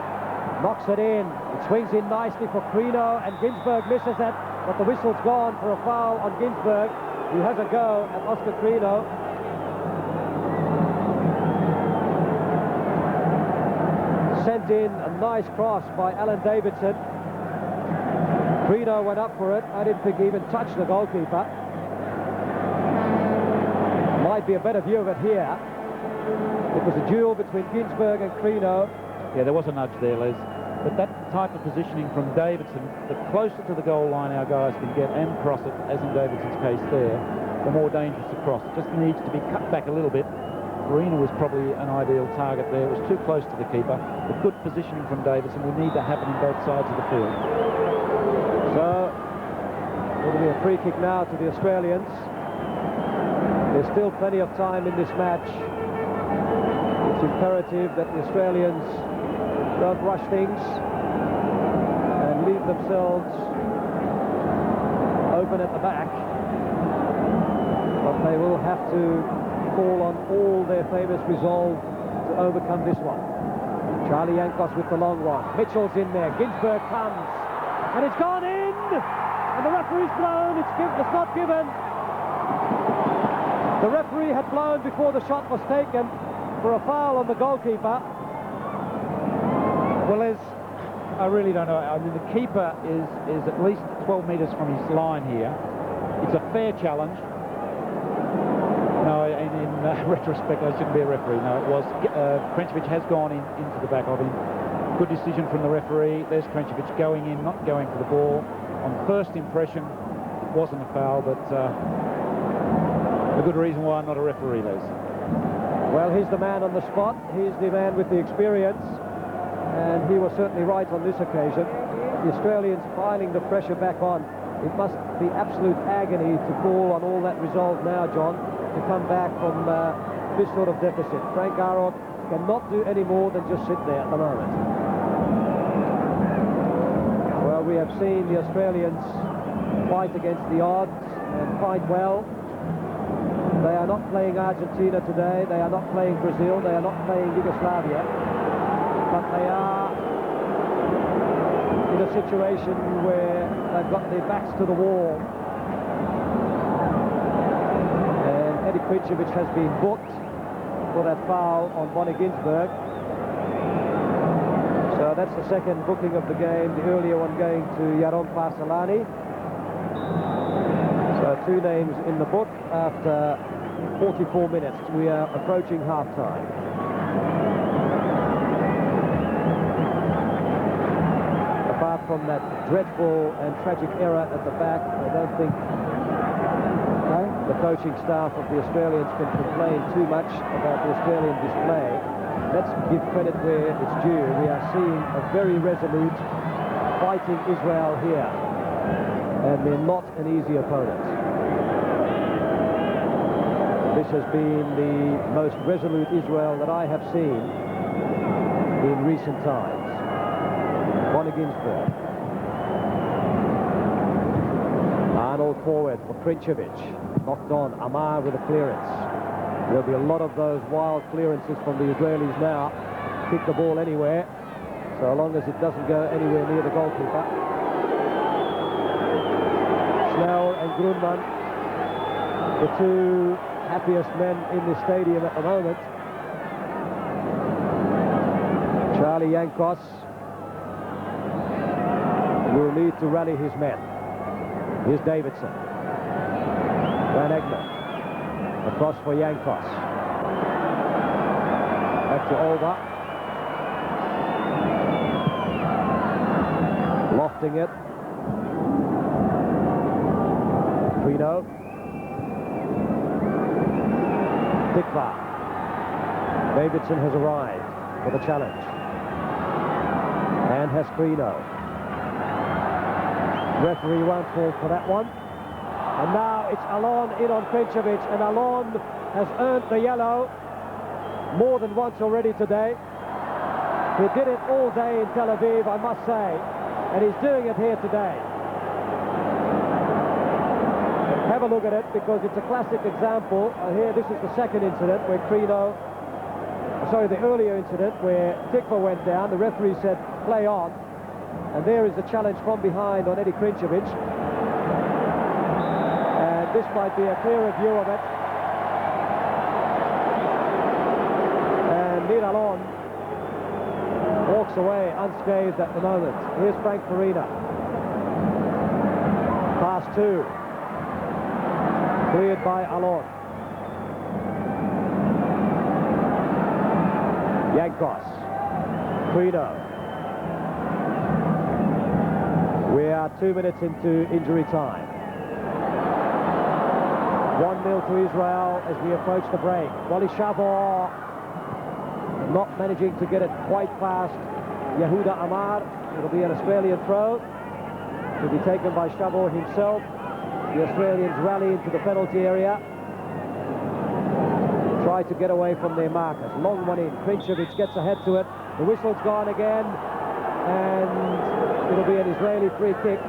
knocks it in. It swings in nicely for Crino, and Ginzburg misses it. But the whistle's gone for a foul on Ginzburg, who has a go at Oscar Crino. Sent in a nice cross by Alan Davidson. Crino went up for it. I didn't think he even touched the goalkeeper. Might be a better view of it here. It was a duel between Ginzburg and Crino. Yeah, there was a nudge there, Les. But that type of positioning from Davidson, the closer to the goal line our guys can get and cross it, as in Davidson's case there, the more dangerous the cross. It just needs to be cut back a little bit. Farina was probably an ideal target there. It was too close to the keeper. But good positioning from Davidson will need to happen in both sides of the field. So, it'll be a free kick now to the Australians. There's still plenty of time in this match. It's imperative that the Australians don't rush things and leave themselves open at the back. But they will have to call on all their famous resolve to overcome this one. Charlie Yankos with the long one. Mitchell's in there. Ginzburg comes. And it's gone in! And the referee's blown. It's not given. The referee had blown before the shot was taken for a foul on the goalkeeper. Well, I really don't know. I mean, the keeper is at least 12 metres from his line here. It's a fair challenge. No, and retrospect, I shouldn't be a referee. No, it was. Krncevic has gone into the back of him. Good decision from the referee. There's Krncevic going in, not going for the ball. On first impression, it wasn't a foul, but a good reason why I'm not a referee, Les. Well, he's the man on the spot. He's the man with the experience. And he was certainly right on this occasion. The Australians piling the pressure back on. It must be absolute agony to call on all that resolve now, John, to come back from this sort of deficit. Frank Arnold cannot do any more than just sit there at the moment. Well, we have seen the Australians fight against the odds and fight well. They are not playing Argentina today. They are not playing Brazil. They are not playing Yugoslavia. But they are in a situation where they've got their backs to the wall. And Krncevic has been booked for that foul on Ginzburg. So that's the second booking of the game, the earlier one going to Parselani. So two names in the book after 44 minutes. We are approaching half-time. Apart from that dreadful and tragic error at the back, I don't think the coaching staff of the Australians can complain too much about the Australian display. Let's give credit where it's due. We are seeing a very resolute fighting Israel here, and they're not an easy opponent. This has been the most resolute Israel that I have seen in recent times. Ginzburg. Arnold forward for Krncevic. Knocked on. Amar with a clearance. There'll be a lot of those wild clearances from the Israelis now. Kick the ball anywhere, so long as it doesn't go anywhere near the goalkeeper. Schnell and Grunman, the two happiest men in the stadium at the moment. Charlie Yankos will need to rally his men. Here's Davidson. Van Egmond. Across for Yankos. Back to Olver. Lofting it. Crino. Tikva. Davidson has arrived for the challenge. And has Crino. Referee won't fall for that one. And now it's Alon in on Krncevic, and Alon has earned the yellow more than once already today. He did it all day in Tel Aviv, I must say, and he's doing it here today. Have a look at it, because it's a classic example. Here, this is the second incident where the earlier incident where Tikva went down. The referee said, play on. And there is the challenge from behind on Krncevic. And this might be a clearer view of it. And Alon walks away unscathed at the moment. Here's Farina. Pass 2. Cleared by Alon. Yankos. Crino. We are 2 minutes into injury time. 1-0 to Israel as we approach the break. Savor not managing to get it quite past Yehuda Amar. It'll be an Australian throw. It'll be taken by Savor himself. The Australians rally into the penalty area. Try to get away from their markers. Long one in. Krncevic gets ahead to it. The whistle's gone again. And it'll be an Israeli free kick.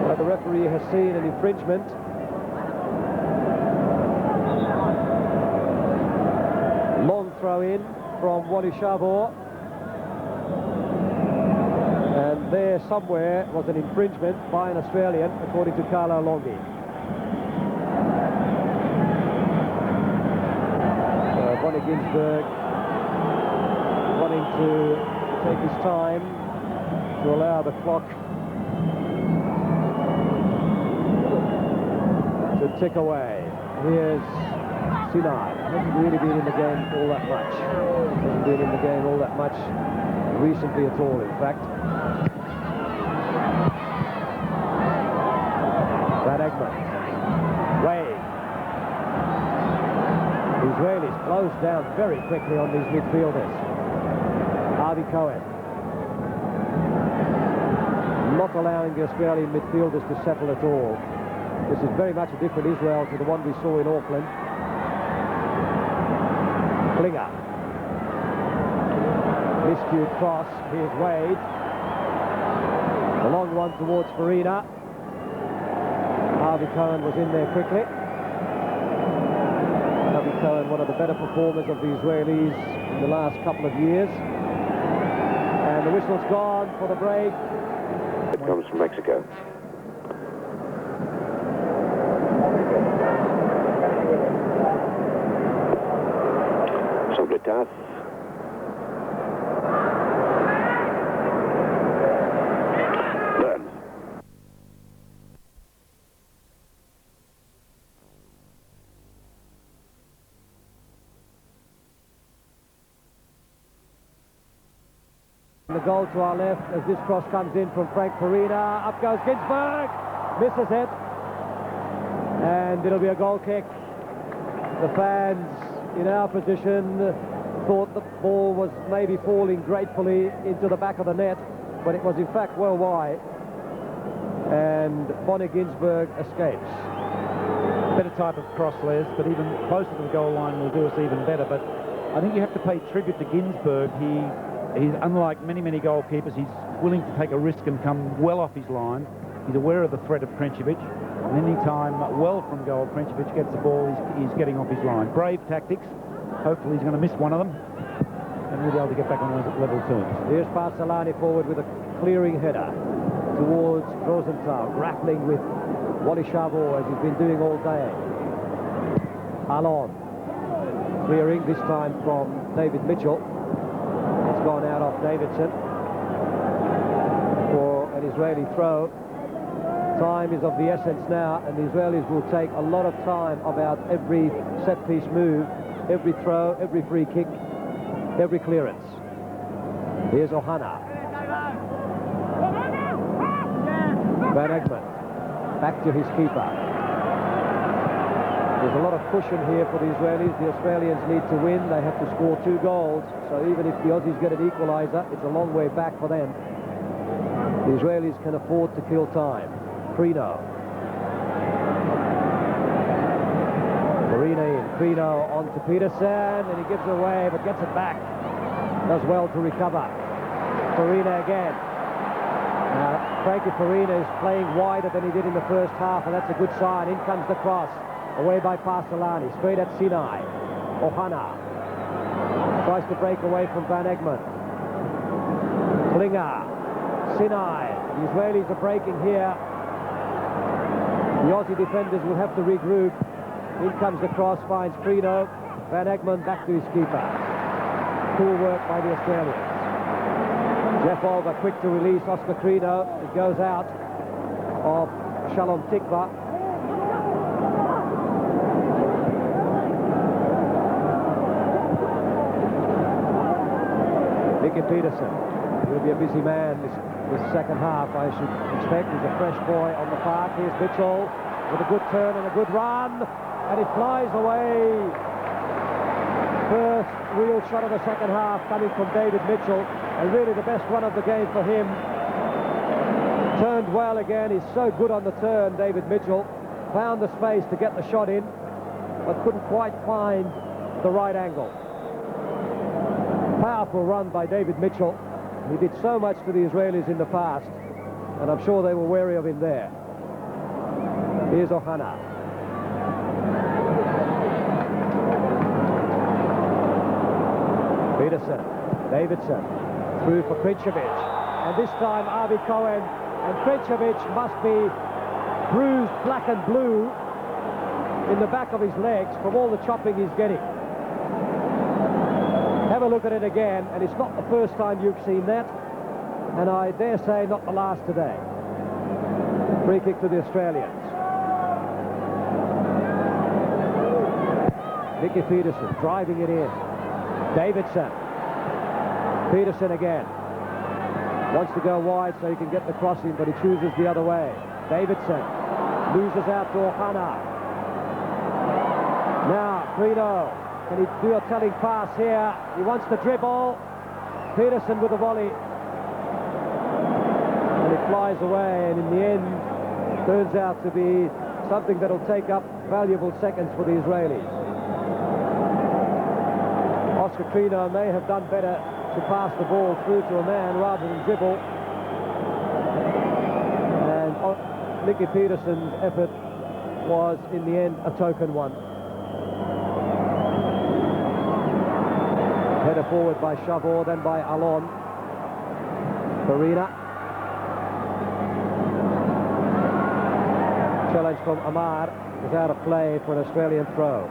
But the referee has seen an infringement. Long throw in from Savor. And there somewhere was an infringement by an Australian, according to Carlo Longhi. So Ginzburg wanting to take his time to allow the clock to tick away. Here's Sinai. Hasn't really been in the game all that much. Hasn't been in the game all that much recently at all, in fact. Van Egmond. Wade. The Israelis close down very quickly on these midfielders. Cohen. Not allowing the Australian midfielders to settle at all. This is very much a different Israel to the one we saw in Auckland. Klinger. Miscued cross. Here's Wade. A long one towards Farina. Cohen was in there quickly. Cohen, one of the better performers of the Israelis in the last couple of years. And the whistle's gone for the break. It comes from Mexico. Sobritas. Burns. The goal to our left as this cross comes in from Farina. Up goes Ginzburg. Misses it. And it'll be a goal kick. The fans in our position thought the ball was maybe falling gratefully into the back of the net, but it was in fact well wide. And Bonnie Ginzburg escapes. Better type of cross, Les, but even closer to the goal line will do us even better. But I think you have to pay tribute to Ginzburg. He's unlike many goalkeepers. He's willing to take a risk and come well off his line. He's aware of the threat of Krncevic. And any time well from goal, Krncevic gets the ball, he's getting off his line. Brave tactics. Hopefully he's going to miss one of them. And we'll be able to get back on level terms. Here's Parselani forward with a clearing header towards Rosenthal, grappling with Wally Savor as he's been doing all day. Alon clearing, this time from David Mitchell. It's gone out off Davidson for an Israeli throw. Time is of the essence now, and the Israelis will take a lot of time about every set-piece move, every throw, every free kick, every clearance. Here's Ohana. Van Egmond back to his keeper. There's a lot of cushion here for the Israelis. The Australians need to win. They have to score 2 goals. So even if the Aussies get an equalizer, it's a long way back for them. The Israelis can afford to kill time. Crino. Farina in. Crino on to Petersen, and he gives away, but gets it back. Does well to recover. Farina again. Now, Frankie Farina is playing wider than he did in the first half, and that's a good sign. In comes the cross. Away by Parselani, straight at Sinai. Ohana tries to break away from Van Egmond. Klinger. Sinai. The Israelis are breaking here. The Aussie defenders will have to regroup. In comes the cross, finds Crino. Van Egmond back to his keeper. Cool work by the Australians. Jeff Olver quick to release Oscar Crino. It goes out of Shalom Tikva. Petersen will be a busy man this second half, I should expect. He's a fresh boy on the park. Here's Mitchell with a good turn and a good run, and it flies away. First real shot of the second half coming from David Mitchell, and really the best run of the game for him. Turned well again. He's so good on the turn, David Mitchell. Found the space to get the shot in, but couldn't quite find the right angle. Powerful run by David Mitchell. He did so much to the Israelis in the past, and I'm sure they were wary of him there. Here's Ohana. Petersen, Davidson, through for Krncevic, and this time Cohen, and Krncevic must be bruised black and blue in the back of his legs from all the chopping he's getting. Have a look at it again, and it's not the first time you've seen that, and I dare say not the last today. Free kick to the Australians. Nicky Petersen driving it in. Davidson. Petersen again. Wants to go wide so he can get the crossing, but he chooses the other way. Davidson loses out to Ohana. Now, Crino. Can he do a telling pass here? He wants the dribble. Petersen with a volley. And it flies away, and in the end, turns out to be something that'll take up valuable seconds for the Israelis. Oscar Crino may have done better to pass the ball through to a man rather than dribble. And Nicky Petersen's effort was, in the end, a token one. Header forward by Savor, then by Alon. Farina. Challenge from Amar is out of play for an Australian throw.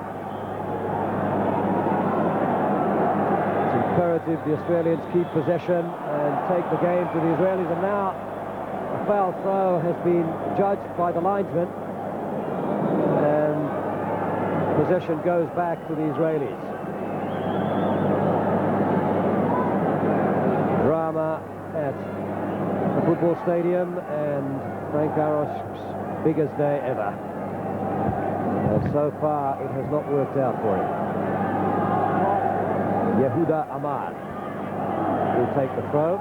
It's imperative the Australians keep possession and take the game to the Israelis, and now a foul throw has been judged by the linesman, and possession goes back to the Israelis. Drama at the football stadium, and Frank Arrow's biggest day ever. And so far, it has not worked out for him. Yehuda Amar will take the throw.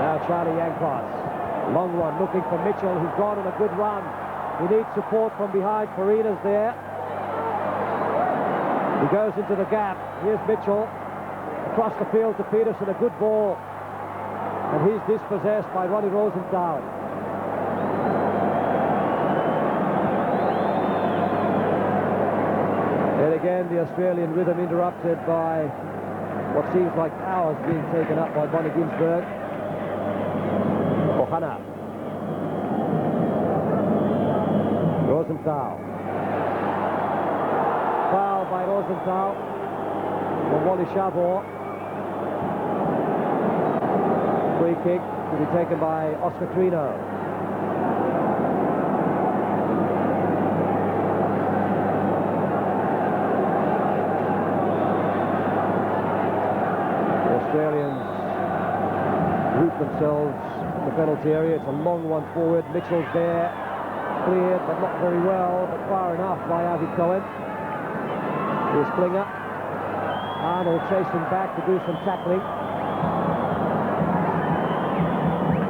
Now Charlie Yankos. Long one, looking for Mitchell, who's gone on a good run. He needs support from behind. Farina's there. He goes into the gap. Here's Mitchell. Across the field to Petersen, a good ball. And he's dispossessed by Ronny Rosenthal. And again, the Australian rhythm interrupted by what seems like hours being taken up by Bonnie Ginzburg. Ohana. Rosenthal. Foul by Rosenthal for Wally Savor. Free kick to be taken by Oscar Crino. The Australians group themselves in the penalty area. It's a long one forward. Mitchell's there. Cleared, but not very well, but far enough by Cohen. Here's Klinger. Arnold chasing back to do some tackling.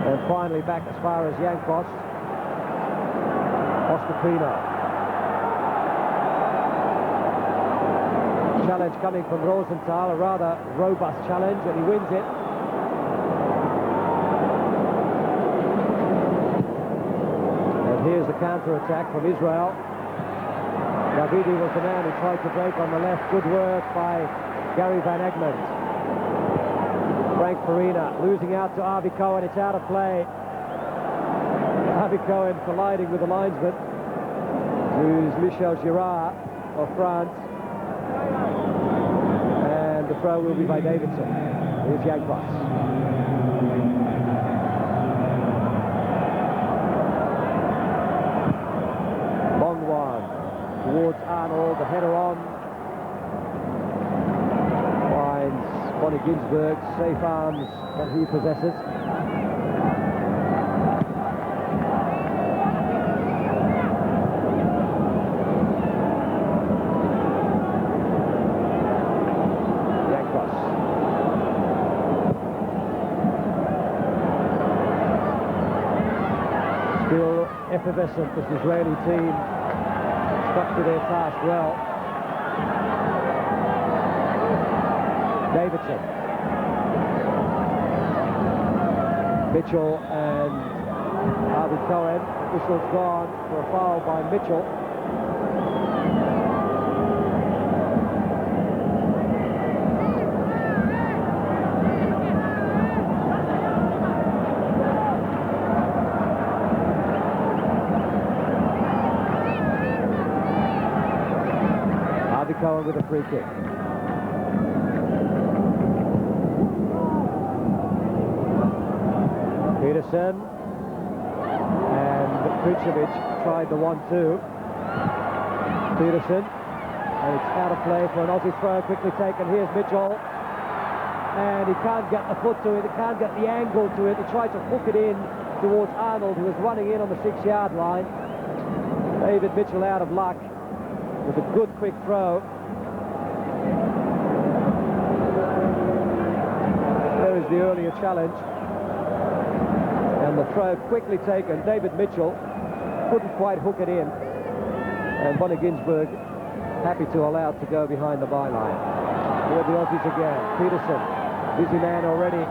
And finally back as far as Yankos. Oscar Crino. Challenge coming from Rosenthal, a rather robust challenge, and he wins it. And here's the counter-attack from Israel. Davidi was the man who tried to break on the left. Good work by Gary van Egmond. Frank Farina losing out to Cohen. It's out of play. Cohen colliding with the linesman, who's Michel Girard of France. And the throw will be by Davidson. Here's Yankos. Long one towards Arnold, the header on. Finds Ronny Ginzburg, safe arms that he possesses. Yankos. Still effervescent, this Israeli team. Stuck to their task well. Davidson. Mitchell and Cohen. Whistle's gone for a foul by Mitchell. Cohen with a free kick. Petersen. And Krncevic tried the 1-2. Petersen. And it's out of play for an Aussie throw, quickly taken. Here's Mitchell. And he can't get the foot to it, he can't get the angle to it. He tried to hook it in towards Arnold, who was running in on the 6-yard line. David Mitchell out of luck with a good quick throw. There is the earlier challenge. And the throw quickly taken. David Mitchell couldn't quite hook it in. And Ronny Ginzburg happy to allow it to go behind the byline. Here are the Aussies again. Petersen, busy man already.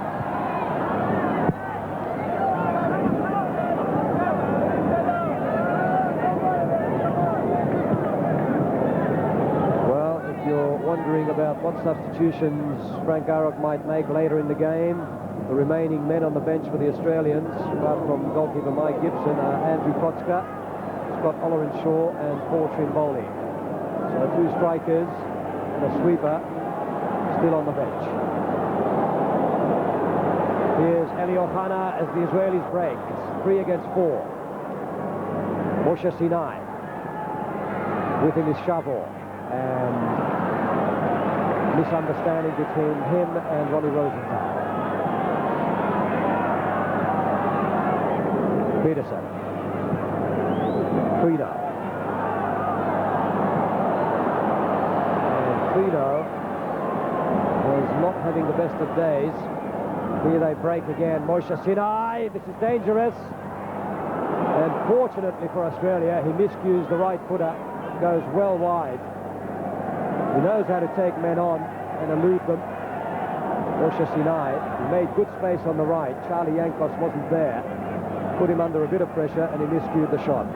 Well, if you're wondering about what substitutions Frank Arok might make later in the game, the remaining men on the bench for the Australians, apart from goalkeeper Mike Gibson, are Andrew Kotska, Scott Ollerenshaw and Paul Trimboli. So 2 strikers and a sweeper still on the bench. Here's Ohana as the Israelis break. It's 3 against 4. Moshe Sinai. With him is Savor. And misunderstanding between him and Ronny Rosenthal. Petersen. Crino. Crino was not having the best of days. Here they break again. Moshe Sinai, this is dangerous. And fortunately for Australia, he miscues the right footer, goes well wide. He knows how to take men on and elude them. Moshe Sinai, he made good space on the right. Charlie Yankos wasn't there. Put him under a bit of pressure and he miscued the shot.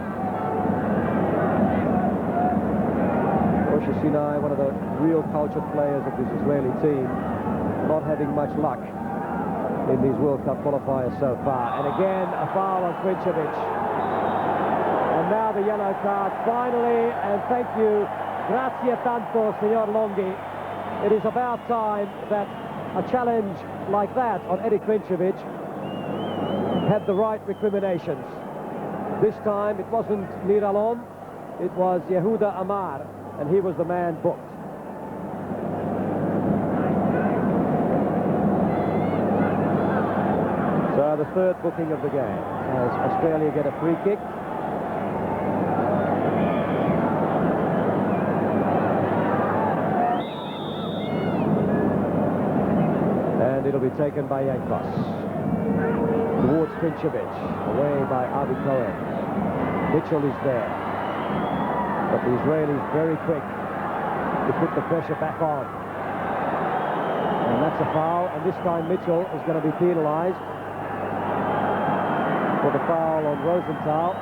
Sinai, one of the real cultured players of this Israeli team, not having much luck in these World Cup qualifiers so far. And again, a foul on Krncevic. And now the yellow card, finally, and thank you, grazie tanto, signor Longhi. It is about time that a challenge like that on Eddie Krncevic had the right recriminations. This time it wasn't Alon, it was Yehuda Amar. And he was the man booked. So the third booking of the game as Australia get a free kick. And it'll be taken by Yankos. Towards Krncevic, away by Avi Cohen. Mitchell is there. But the Israelis very quick to put the pressure back on. And that's a foul, and this time Mitchell is going to be penalised for the foul on Rosenthal.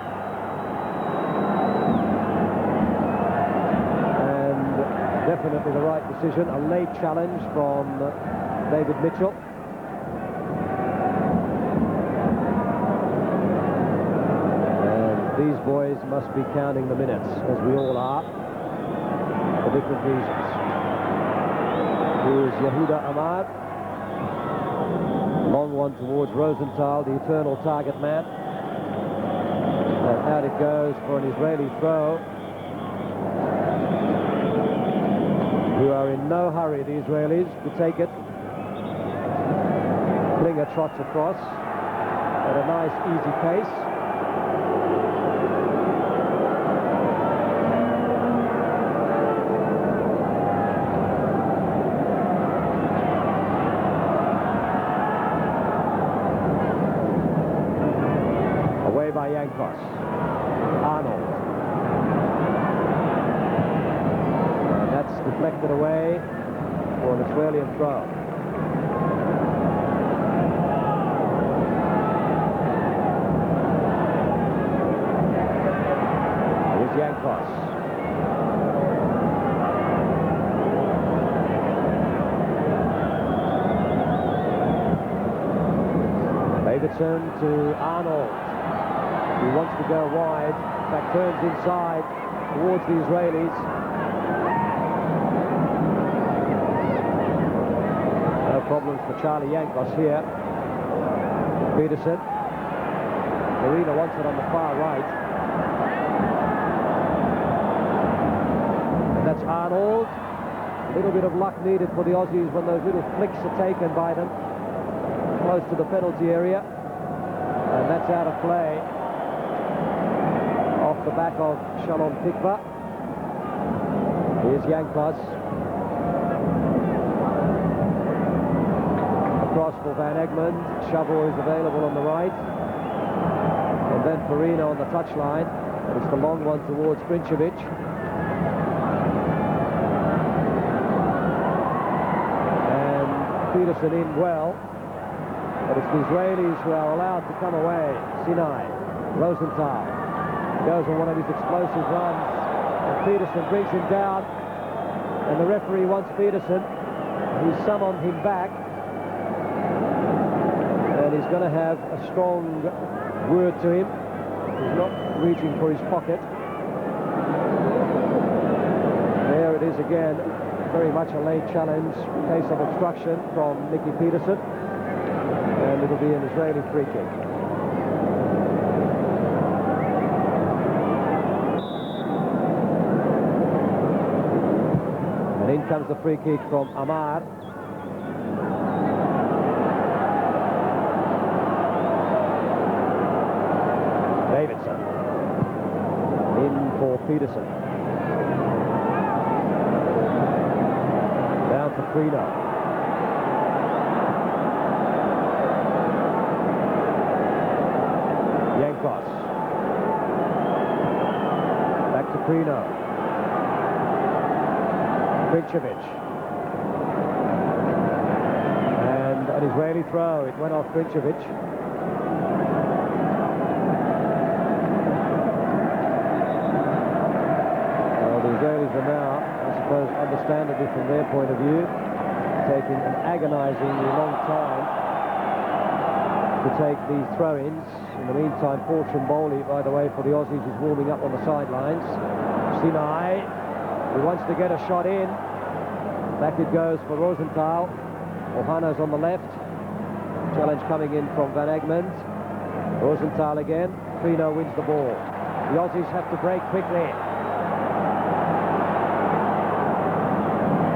And definitely the right decision, a late challenge from David Mitchell. These boys must be counting the minutes, as we all are, for different reasons. Here's Yehuda Amar. Long one towards Rosenthal, the eternal target man. And out it goes for an Israeli throw. Who are in no hurry, the Israelis, to take it. Klinger trots across at a nice, easy pace. By Yankos. Arnold. And that's deflected away for an Australian throw. Here's Yankos. Davidson to Arnold. He wants to go wide, in fact turns inside towards the Israelis. No problems for Charlie Yankos here. Petersen Farina wants it on the far right. And that's Arnold. A little bit of luck needed for the Aussies when those little flicks are taken by them close to the penalty area. And that's out of play. Off the back of Tikva. Here's Yankos. Across for Van Egmond. Savor is available on the right. And then Farina on the touchline. And it's the long one towards Krncevic. And Petersen in well. But it's the Israelis who are allowed to come away. Sinai. Rosenthal goes on one of his explosive runs. And Petersen brings him down. And the referee wants Petersen. He's summoned him back. And he's going to have a strong word to him. He's not reaching for his pocket. There it is again. Very much a late challenge. Case of obstruction from Nicky Petersen. And it'll be an Israeli free kick. And in comes the free kick from Amar. Davidson. In for Petersen. Down for Crino. Yankos. Back to Crino. Krncevic. And an Israeli throw. It went off Krncevic. Well, the Israelis are now, I suppose, understandably from their point of view, taking an agonizingly long time to take these throw-ins. In the meantime, Paul Trimboli, by the way, for the Aussies, is warming up on the sidelines. Sinai, who wants to get a shot in. Back it goes for Rosenthal. Ohana's on the left. Challenge coming in from Van Egmond. Rosenthal again. Crino wins the ball. The Aussies have to break quickly.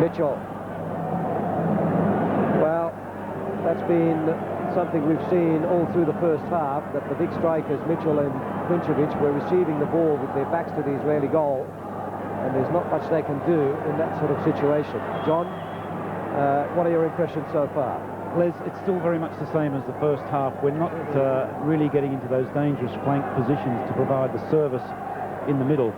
Mitchell. Well, that's been something we've seen all through the first half, that the big strikers, Mitchell and Krncevic, were receiving the ball with their backs to the Israeli goal, and there's not much they can do in that sort of situation. John, what are your impressions so far? Les, it's still very much the same as the first half. We're not really getting into those dangerous flank positions to provide the service in the middle.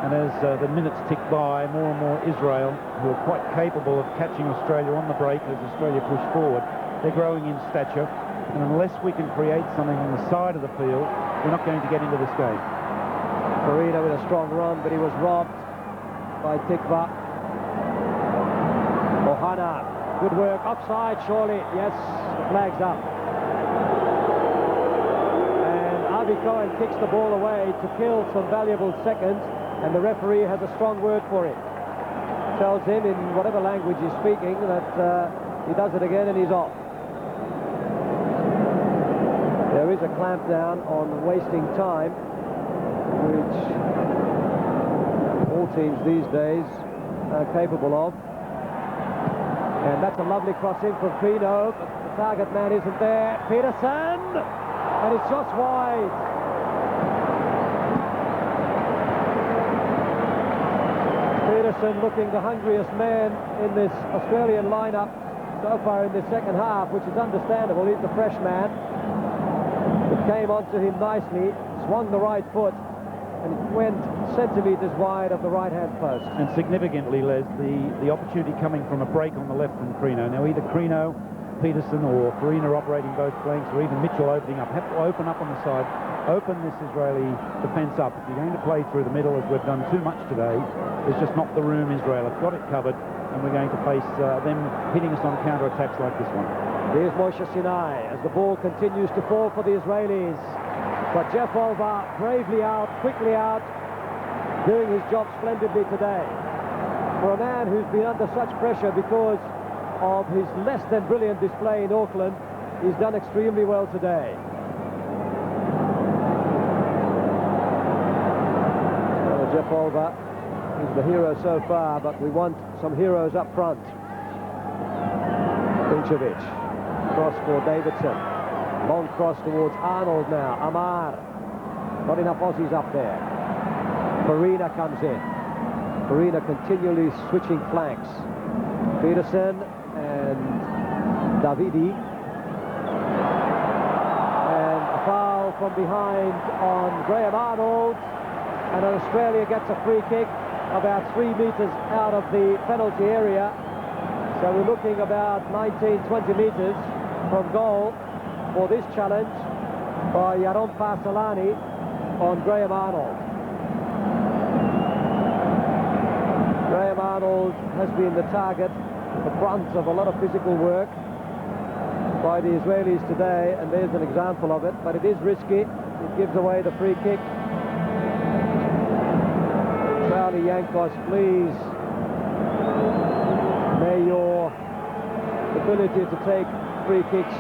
And as the minutes tick by, more and more Israel, who are quite capable of catching Australia on the break as Australia push forward, they're growing in stature. And unless we can create something on the side of the field, we're not going to get into this game. Farina with a strong run, but he was robbed by Tikva. Ohana, good work, offside surely. Yes, the flag's up. And Cohen kicks the ball away to kill some valuable seconds, and the referee has a strong word for him. Tells him in whatever language he's speaking that he does it again and he's off. There is a clampdown on wasting time, which all teams these days are capable of. And that's a lovely cross in from Crino, but the target man isn't there. Petersen! And it's just wide. Petersen looking the hungriest man in this Australian lineup so far in this second half, which is understandable. He's the fresh man. It came onto him nicely, swung the right foot, and it went centimetres wide of the right-hand post. And significantly, Les, the opportunity coming from a break on the left from Crino. Now, either Crino, Petersen, or Farina operating both flanks, or even Mitchell opening up, have to open up on the side, open this Israeli defence up. If you're going to play through the middle, as we've done too much today, there's just not the room. Israel have got it covered, and we're going to face them hitting us on counter-attacks like this one. Here's Moshe Sinai as the ball continues to fall for the Israelis. But Jeff Olver bravely out, quickly out, doing his job splendidly today. For a man who's been under such pressure because of his less than brilliant display in Auckland, he's done extremely well today. Olver is the hero so far, but we want some heroes up front. Krncevic, cross for Davidson. Long cross towards Arnold now. Amar. Not enough Aussies up there. Farina comes in. Farina continually switching flanks. Petersen and Davidi. And a foul from behind on Graham Arnold. And Australia gets a free kick about 3 meters out of the penalty area. So we're looking about 19-20 meters from goal for this challenge by Parselani on Graham Arnold. Graham Arnold has been the target, the brunt of a lot of physical work by the Israelis today, and there's an example of it, but it is risky. It gives away the free kick. Charlie Yankos, please, may your ability to take free kicks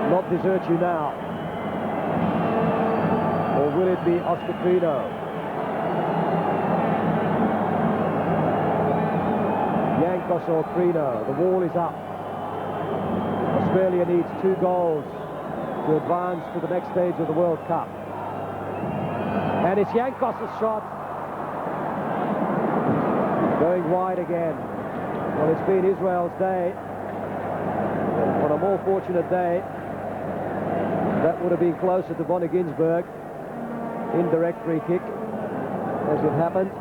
not desert you now. Or will it be Oscar Crino? Yankos or Crino? The wall is up. Australia needs 2 goals to advance to the next stage of the World Cup. And it's Yankos' shot. Going wide again. Well, it's been Israel's day. On a more fortunate day, that would have been closer to Ginzburg. Indirect free kick, as it happened.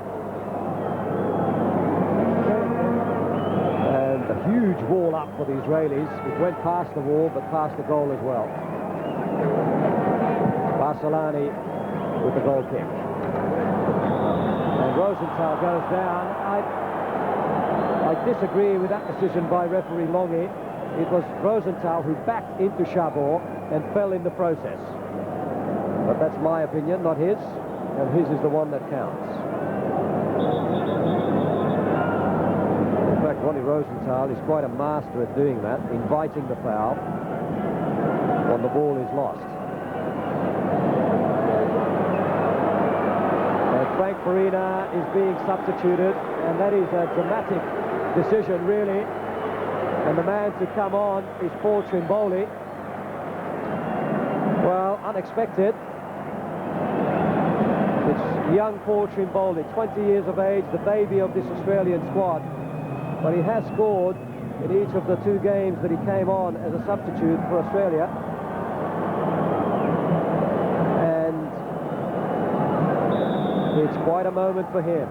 And a huge wall up for the Israelis. It went past the wall, but past the goal as well. Parselani with the goal kick. And Rosenthal goes down. I disagree with that decision by referee Longhi. It was Rosenthal who backed into Savor and fell in the process. But that's my opinion, not his, and his is the one that counts. In fact, Ronny Rosenthal is quite a master at doing that, inviting the foul when the ball is lost. Frank Farina is being substituted, and that is a dramatic decision, really. And the man to come on is Paul Trimboli. Well, unexpected. It's young Paul Trimboli, 20 years of age, the baby of this Australian squad. But he has scored in each of the 2 games that he came on as a substitute for Australia. And it's quite a moment for him.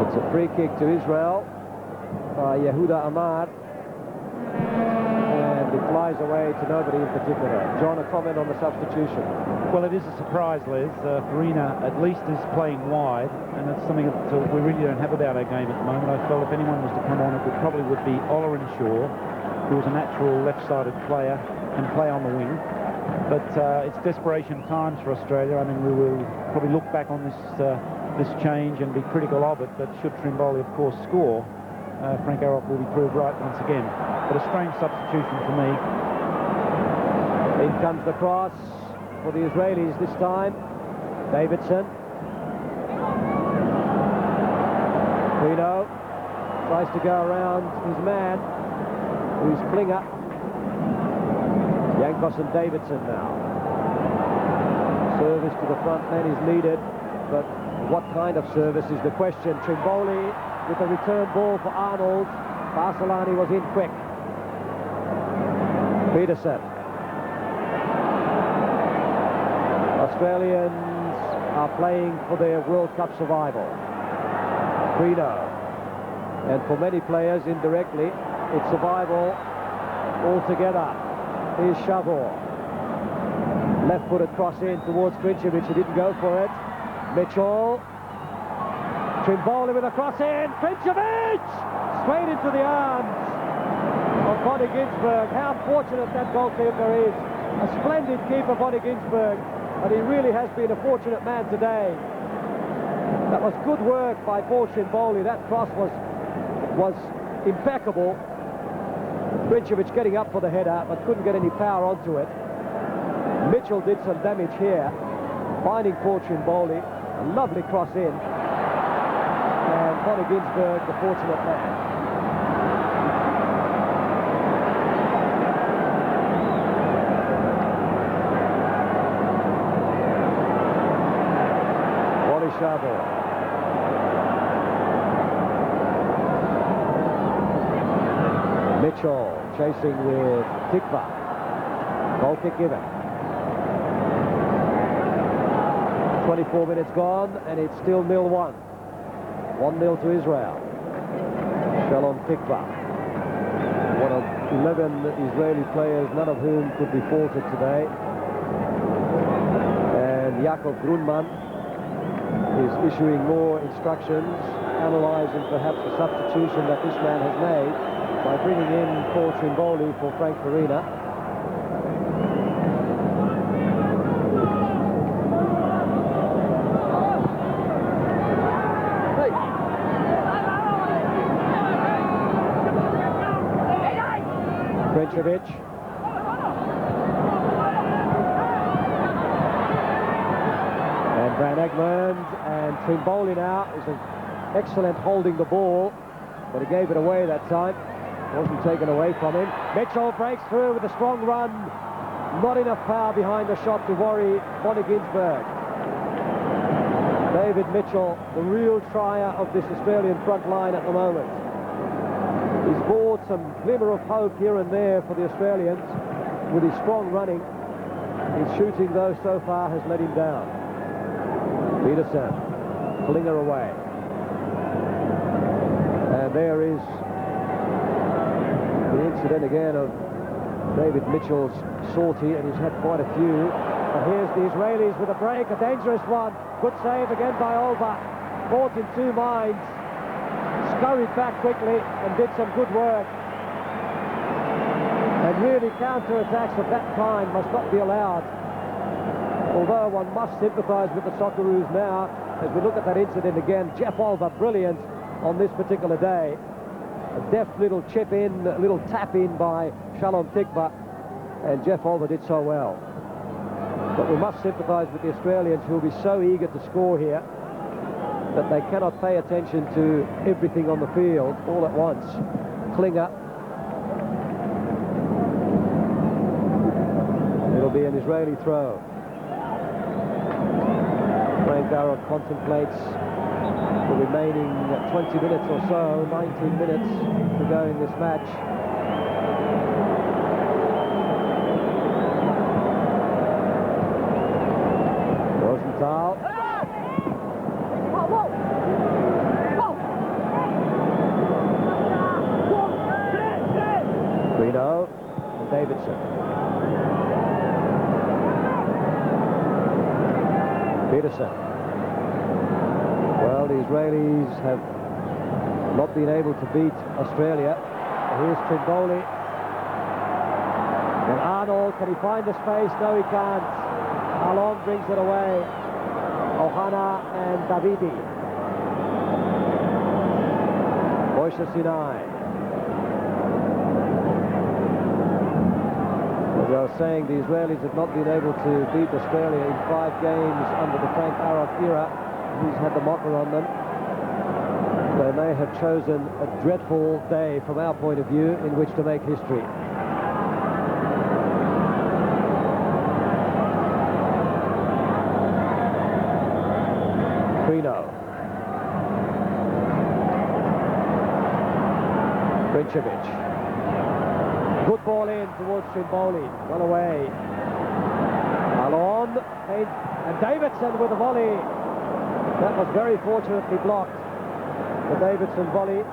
It's a free kick to Israel by Yehuda Amar. And it flies away to nobody in particular. John, a comment on the substitution? Well, it is a surprise, Les. Farina at least is playing wide, and that's something that we really don't have about our game at the moment. I felt if anyone was to come on, it probably would be Olver, who was a natural left-sided player and play on the wing. But it's desperation times for Australia. I mean, we will probably look back on this change and be critical of it, but should Trimboli, of course, score, Frank Aroff will be proved right once again. But a strange substitution for me. In comes the cross for the Israelis this time. Davidson. Crino tries to go around his man, who's Klinger. Yankos and Davidson now. Service to the front man is needed, but what kind of service is the question? Trimboli with a return ball for Arnold. Parselani was in quick. Petersen. Australians are playing for their World Cup survival. Crino. And for many players, indirectly, it's survival altogether. Here's Savor. Left-footed cross in towards Krncevic. He didn't go for it. Mitchell. Trimboli with a cross in. Krncevic! Straight into the arms of Ginzburg. How fortunate that goalkeeper is. A splendid keeper, Ginzburg. And he really has been a fortunate man today. That was good work by Paul Trimboli. That cross was impeccable. Krncevic getting up for the header, but couldn't get any power onto it. Mitchell did some damage here. finding poor Trimboli, a lovely cross in, and Ronny Ginzburg, the fortunate man. Savor. Mitchell chasing with Tikva. Goal kick given. 24 minutes gone, and it's still 0-1. 1-0 to Israel. Shalom Tikva. One of 11 Israeli players, none of whom could be faulted today. And Yaakov Grunman is issuing more instructions, analysing perhaps the substitution that this man has made by bringing in Paul Trimboli for Farina. Krncevic. Van Egmond, and Trimboli now is excellent holding the ball, but he gave it away that time. Wasn't taken away from him. Mitchell breaks through with a strong run. Not enough power behind the shot to worry Ronny Ginzburg. David Mitchell, the real trier of this Australian front line at the moment. He's brought some glimmer of hope here and there for the Australians with his strong running. His shooting, though, so far has let him down. Petersen, Klinger away. And there is the incident again of David Mitchell's sortie, and he's had quite a few. And here's the Israelis with a break, a dangerous one. Good save again by Olver. Caught in two minds. Scurried back quickly and did some good work. And really counter-attacks of that kind must not be allowed. Although one must sympathise with the Socceroos now, as we look at that incident again. Jeff Olver, brilliant on this particular day. A deft little chip in, a little tap in by Shalom Tikva, and Jeff Olver did so well. But we must sympathise with the Australians, who will be so eager to score here that they cannot pay attention to everything on the field all at once. Klinger. It'll be an Israeli throw. Arnold contemplates the remaining 20 minutes or so, 19 minutes to go in this match. Rosenthal. Crino and Davidson. Petersen. Well, the Israelis have not been able to beat Australia. Here's Trimboli. And Arnold, can he find the space? No, he can't. Alon brings it away. Ohana and Davidi. Sinai. As I was saying, the Israelis have not been able to beat Australia in 5 games under the Frank Arab era. He's had the mocker on them. They may have chosen a dreadful day from our point of view in which to make history. Crino. Krncevic. Good ball in towards Trimboli. Well away. Alon. And Davidson with a volley. That was very fortunately blocked. The Davidson volley.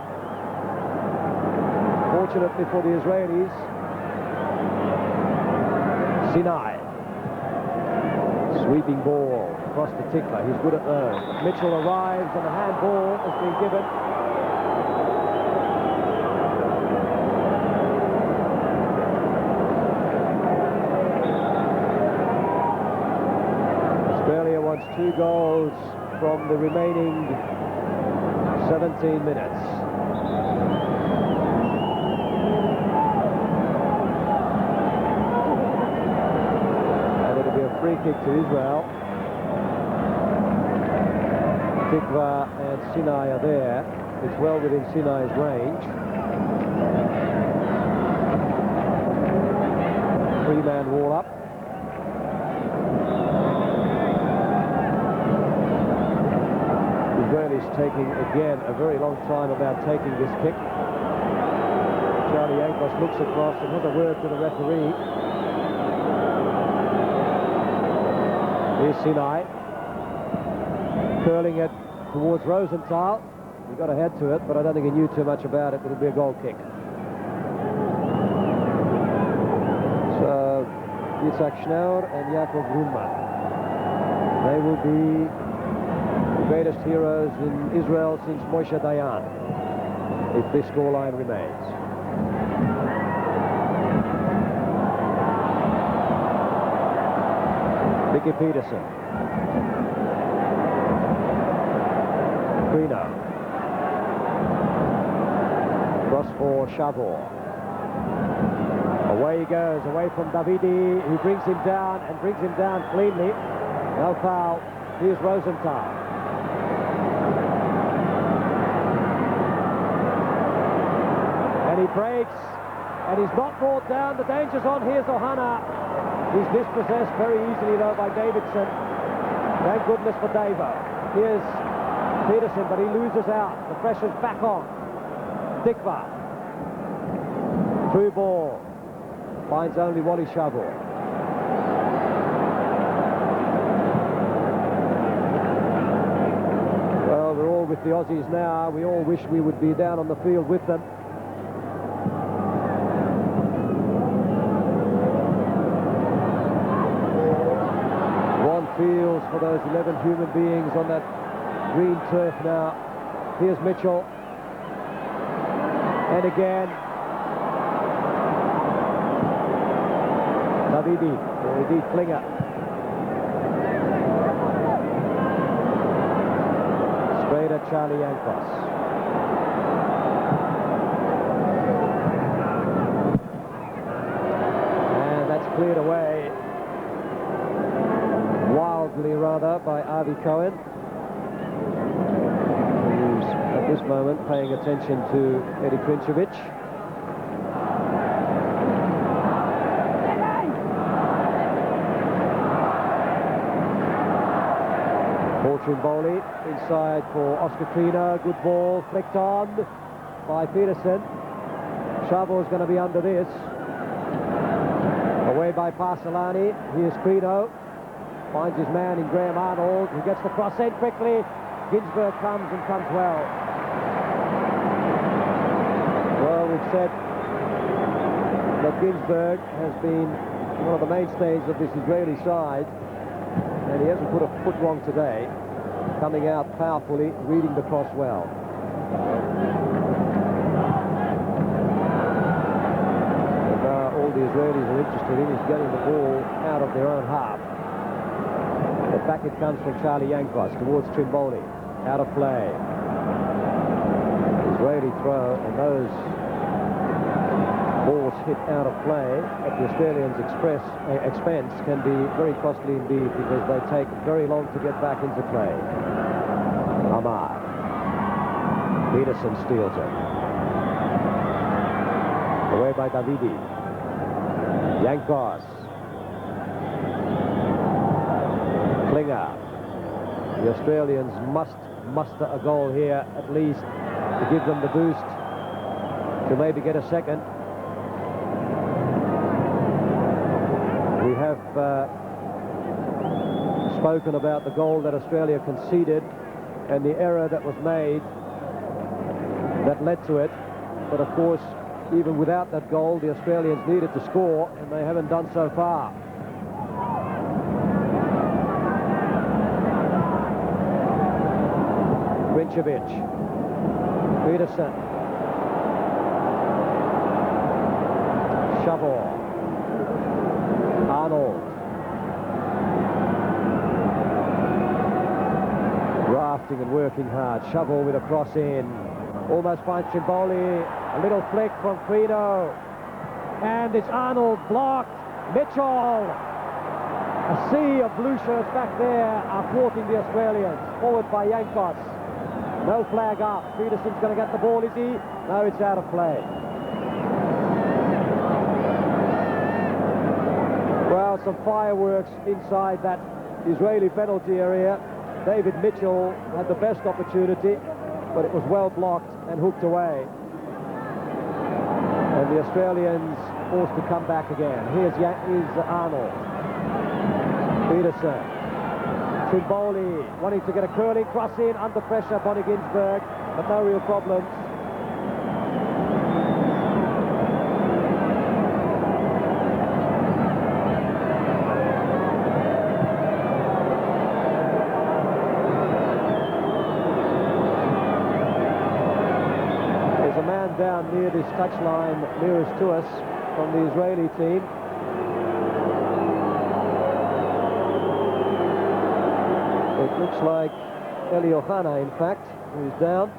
Fortunately for the Israelis. Sinai. Sweeping ball across the Tikva. He's good at those. Mitchell arrives and a handball has been given. Australia wants 2 goals from the remaining 17 minutes. And it'll be a free kick to Israel. Tikva and Sinai are there. It's well within Sinai's range. Three-man wall up. Israelis taking, again, a very long time about taking this kick. Charlie Yankos looks across and has a word to the referee. Here's Sinai. Curling it towards Rosenthal. He got ahead to it, but I don't think he knew too much about it. It'll be a goal kick. So, Yitzhak Schnauer and Yaakov Grunman. They will be the greatest heroes in Israel since Moshe Dayan, if this scoreline remains. Mickey Petersen. Crino. Cross for Savor. Away he goes, away from Davidi, who brings him down and brings him down cleanly. No foul. Here's Rosenthal. And he breaks, and he's not brought down. The danger's on. Here's Ohana. He's dispossessed very easily, though, by Davidson. Thank goodness for Davo. Here's Petersen, but he loses out. The pressure's back on. Tikva. Through ball. Finds only Wally Savor. Well, we're all with the Aussies now. We all wish we would be down on the field with them. Feels for those 11 human beings on that green turf now. Here's Mitchell. And again. Davidi, Klinger. Straight at Charlie Yankos. And that's cleared away. Wildly, rather, by Avi Cohen, who's at this moment paying attention to Eddie Krncevic. For Trimboli, inside for Oscar Crino. Good ball, flicked on by Petersen. Savor's going to be under this. Away by Parselani. Here's Crino. Finds his man in Graham Arnold, who gets the cross in quickly. Ginzburg comes and comes well. Well, we've said that Ginzburg has been one of the mainstays of this Israeli side, and he hasn't put a foot wrong today, coming out powerfully, reading the cross well. And all the Israelis are interested in is getting the ball out of their own half. But back it comes from Charlie Yankos towards Trimboli. Out of play. Israeli throw, and those balls hit out of play at the Australians' expense can be very costly indeed, because they take very long to get back into play. Amar. Petersen steals it. Away by Davidi. Yankos. Klinger. The Australians must muster a goal here, at least, to give them the boost to maybe get a second. We have spoken about the goal that Australia conceded and the error that was made that led to it. But of course, even without that goal, the Australians needed to score, and they haven't done so far. Krncevic. Petersen. Savor. Arnold. Grafting and working hard. Savor with a cross in. Almost finds Trimboli. A little flick from Crino. And it's Arnold blocked. Mitchell. A sea of blue shirts back there are thwarting the Australians. Forward by Yankos. No flag up. Petersen's going to get the ball, is he? No, it's out of play. Well, some fireworks inside that Israeli penalty area. David Mitchell had the best opportunity, but it was well blocked and hooked away. And the Australians forced to come back again. Here's Arnold. Petersen. Trimboli wanting to get a curling cross in, under pressure, Ronny Ginzburg, but no real problems. There's a man down near this touchline nearest to us from the Israeli team. It looks like Ohana, in fact, who's down.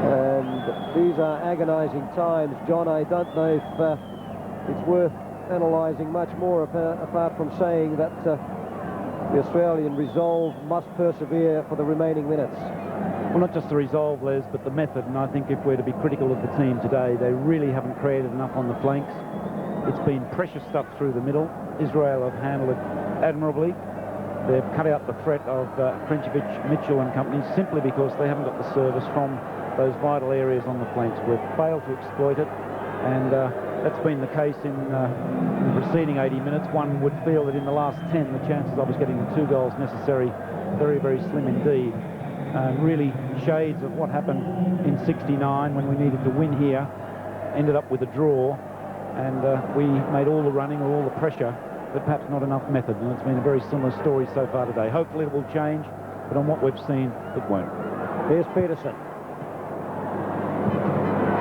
And these are agonizing times. John, I don't know if it's worth analysing much more apart from saying that the Australian resolve must persevere for the remaining minutes. Well, not just the resolve, Les, but the method. And I think if we're to be critical of the team today, they really haven't created enough on the flanks. It's been pressure stuff through the middle. Israel have handled it admirably. They've cut out the threat of Krncevic, Mitchell and company simply because they haven't got the service from those vital areas on the flanks. We've failed to exploit it, and that's been the case in the preceding 80 minutes. One would feel that in the last 10, the chances of us getting the 2 goals necessary very, very slim indeed. Really shades of what happened in 69 when we needed to win here, ended up with a draw, and we made all the running or all the pressure, but perhaps not enough method, and it's been a very similar story so far today. Hopefully it will change, but on what we've seen, it won't. Here's Petersen.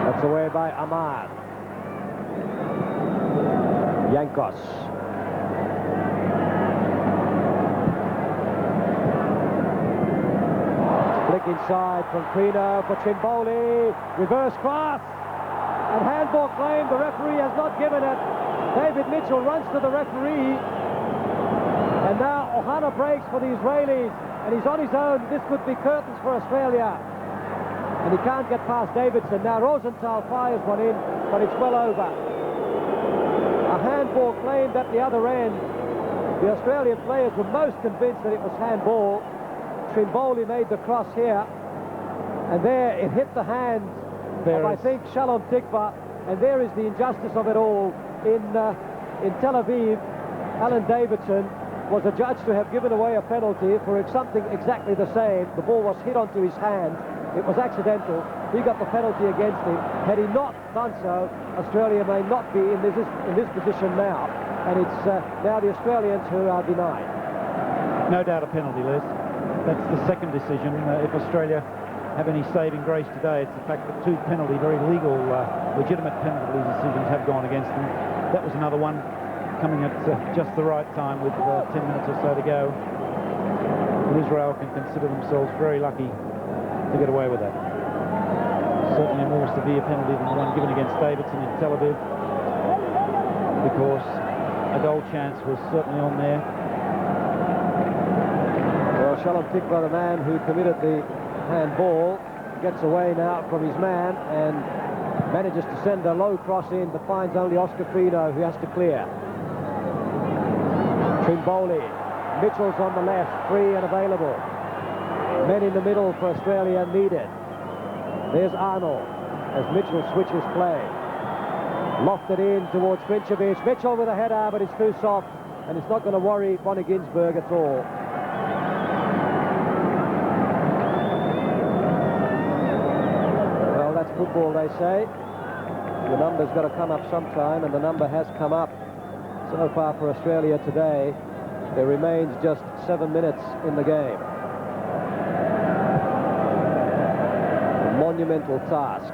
That's away by Amar. Yankos. Flick inside from Crino for Trimboli. Reverse cross. And handball claim. The referee has not given it. David Mitchell runs to the referee, and now Ohana breaks for the Israelis, and he's on his own. This could be curtains for Australia, and he can't get past Davidson. Now Rosenthal fires one in, but it's well over. A handball claimed at the other end. The Australian players were most convinced that it was handball. Trimboli made the cross here, and there it hit the hands of, I think, Shalom Tikva, and there is the injustice of it all. In Tel Aviv, Alan Davidson was adjudged to have given away a penalty for something exactly the same. The ball was hit onto his hand. It was accidental. He got the penalty against him. Had he not done so, Australia may not be in this position now. And it's now the Australians who are denied. No doubt a penalty, Les. That's the second decision. If Australia have any saving grace today, it's the fact that 2 penalty, very legal, legitimate penalty decisions have gone against them. That was another one coming at just the right time with 10 minutes or so to go. And Israel can consider themselves very lucky to get away with that. Certainly a more severe penalty than the one given against Davidson in Tel Aviv, because a goal chance was certainly on there. Well, Shalom Tikva, the man who committed the handball, gets away now from his man and manages to send a low cross in, but finds only Oscar Crino, who has to clear. Trimboli. Mitchell's on the left, free and available. Men in the middle for Australia needed. There's Arnold as Mitchell switches play. Lofted in towards Krncevic. Mitchell with a header, but it's too soft, and it's not going to worry Ronny Ginzburg at all. Well, that's football, they say. The number's got to come up sometime, and the number has come up so far for Australia today. There remains just 7 minutes in the game. A monumental task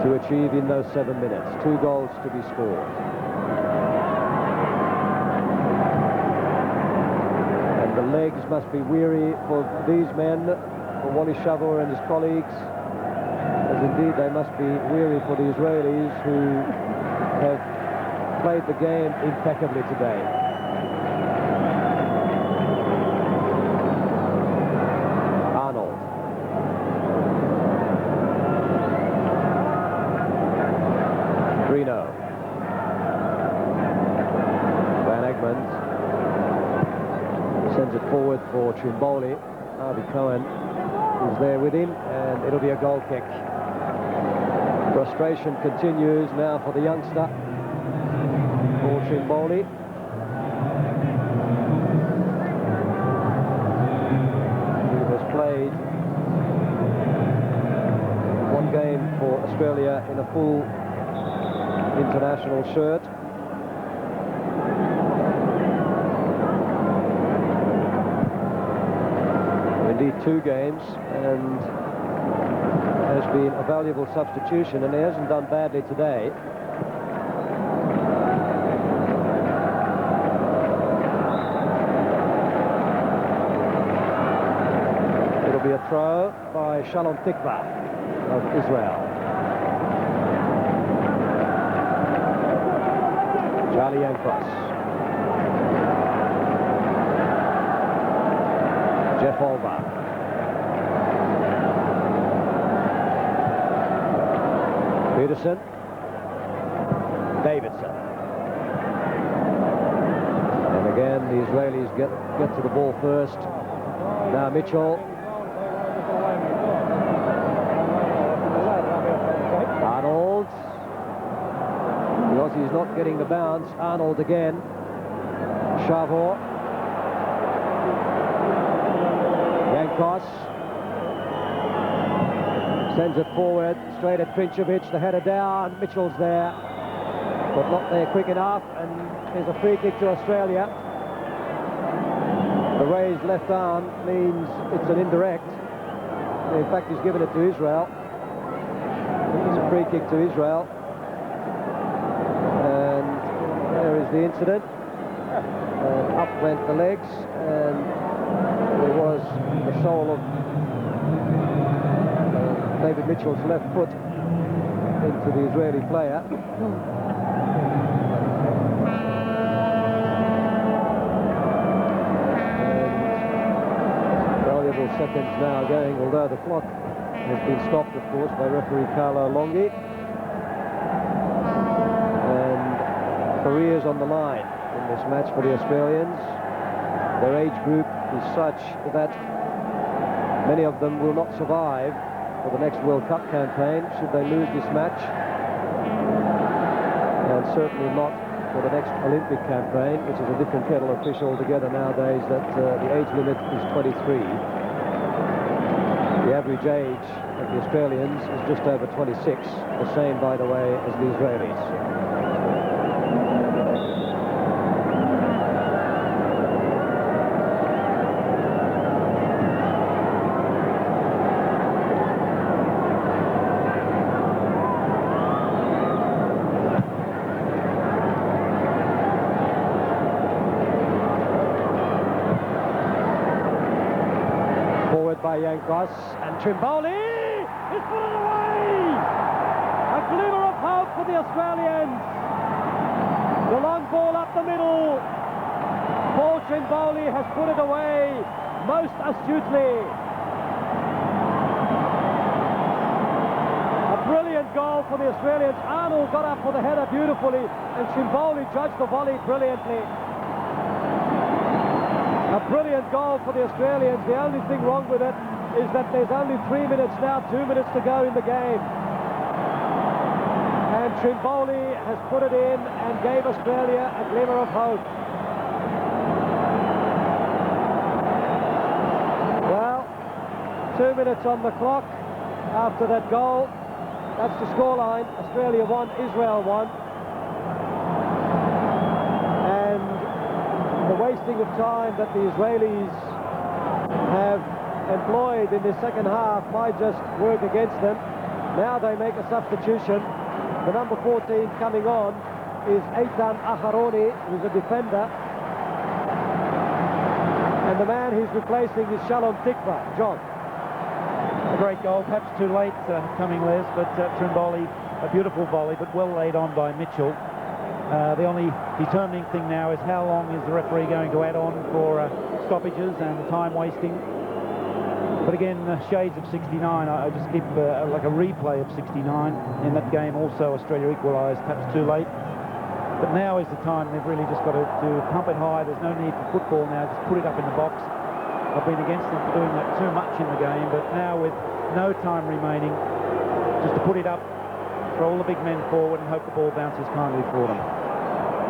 to achieve in those 7 minutes. 2 goals to be scored. And the legs must be weary for these men, for Wally Savor and his colleagues, as indeed they must be weary for the Israelis, who have played the game impeccably today. Arnold. Crino. Egmond sends it forward for Trimboli. Cohen is there with him, and it'll be a goal kick. Frustration continues now for the youngster, for Trimboli. He has played one game for Australia in a full international shirt. Indeed, 2 games, and has been a valuable substitution, and he hasn't done badly today. It'll be a throw by Tikva of Israel. Yankos. Olver. Petersen. Davidson. And again, the Israelis get to the ball first. Now Mitchell. Arnold. The Aussies not getting the bounce. Arnold again. Savor. Yankos sends it forward, straight at Krncevic, the header down, Mitchell's there, but not there quick enough, and there's a free kick to Australia. The raised left arm means it's an indirect. In fact, he's given it to Israel. It's a free kick to Israel. And there is the incident. Up went the legs, and there was the sole of David Mitchell's left foot into the Israeli player. And valuable seconds now going, although the clock has been stopped, of course, by referee Carlo Longhi. And careers on the line in this match for the Australians. Their age group is such that many of them will not survive for the next World Cup campaign should they lose this match, and certainly not for the next Olympic campaign, which is a different kettle of fish altogether nowadays, that the age limit is 23. The average age of the Australians is just over 26, the same, by the way, as the Israelis. By Yankos, and Trimboli is put it away! A glimmer of hope for the Australians. The long ball up the middle. Paul Trimboli has put it away most astutely. A brilliant goal for the Australians. Arnold got up for the header beautifully, and Trimboli judged the volley brilliantly. A brilliant goal for the Australians. The only thing wrong with it is that there's only 3 minutes now, 2 minutes to go in the game. And Trimboli has put it in and gave Australia a glimmer of hope. Well, 2 minutes on the clock after that goal. That's the scoreline. Australia 1, Israel 1. The wasting of time that the Israelis have employed in the second half might just work against them. Now they make a substitution. The number 14 coming on is Aharoni, who's a defender. And the man he's replacing is Tikva. John. A great goal, perhaps too late coming, Les, but Trimboli, a beautiful volley, but well laid on by Mitchell. The only determining thing now is how long is the referee going to add on for stoppages and time wasting. But again, shades of 69. I just keep like a replay of 69 in that game. Also, Australia equalised, perhaps too late. But now is the time. They've really just got to pump it high. There's no need for football now. Just put it up in the box. I've been against them for doing that too much in the game. But now with no time remaining, just to put it up, throw all the big men forward and hope the ball bounces kindly for them.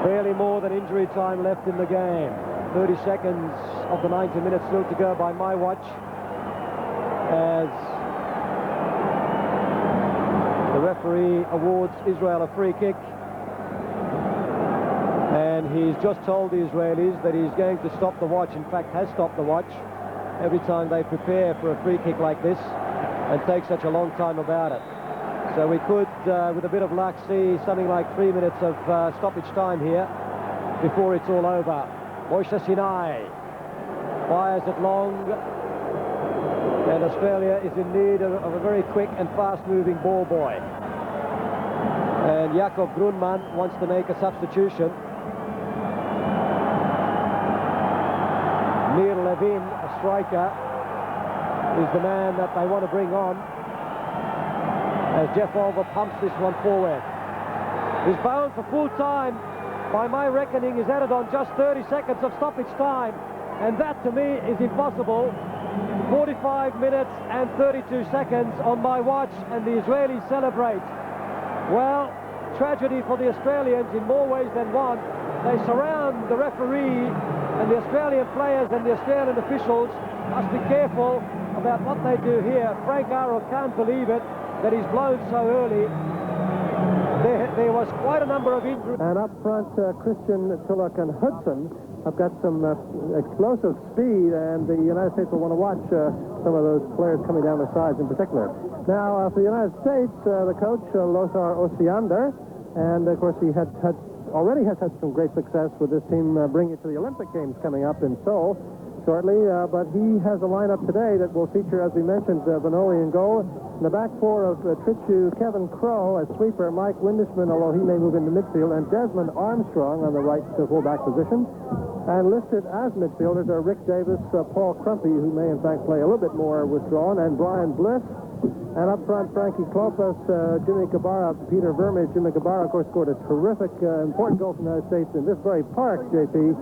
Barely more than injury time left in the game. 30 seconds of the 90 minutes still to go by my watch, as the referee awards Israel a free kick, and he's just told the Israelis that he's going to stop the watch. In fact, has stopped the watch every time they prepare for a free kick like this and take such a long time about it. So we could, with a bit of luck, see something like 3 minutes of stoppage time here before it's all over. Sinai fires it long, and Australia is in need of a very quick and fast-moving ball boy. And Jakob Grunman wants to make a substitution. Nir Levin, a striker, is the man that they want to bring on, as Jeff Olver pumps this one forward. He's bound for full time. By my reckoning, is added on just 30 seconds of stoppage time, and that to me is impossible. 45 minutes and 32 seconds on my watch, and the Israelis celebrate. Well, tragedy for the Australians in more ways than one. They surround the referee, and the Australian players and the Australian officials must be careful about what they do here. Frank Arnold can't believe it, that he's blown so early. There was quite a number of injuries. And up front, Christian, Tulloch, and Hudson have got some explosive speed, and the United States will want to watch some of those players coming down the sides in particular. Now, for the United States, the coach, Lothar Osiander, and of course he already has had some great success with this team bringing it to the Olympic Games coming up in Seoul shortly, but he has a lineup today that will feature, as we mentioned, Vanoli in goal. In the back four of Trichu, Kevin Crowe as sweeper, Mike Windishman, although he may move into midfield, and Desmond Armstrong on the right fullback position. And listed as midfielders are Rick Davis, Paul Crumpy, who may in fact play a little bit more withdrawn, and Brian Bliss. And up front, Frankie Klopas, Jimmy Kabara, Peter Vermeer. Jimmy Kabara, of course, scored a terrific, important goal for the United States in this very park, JP,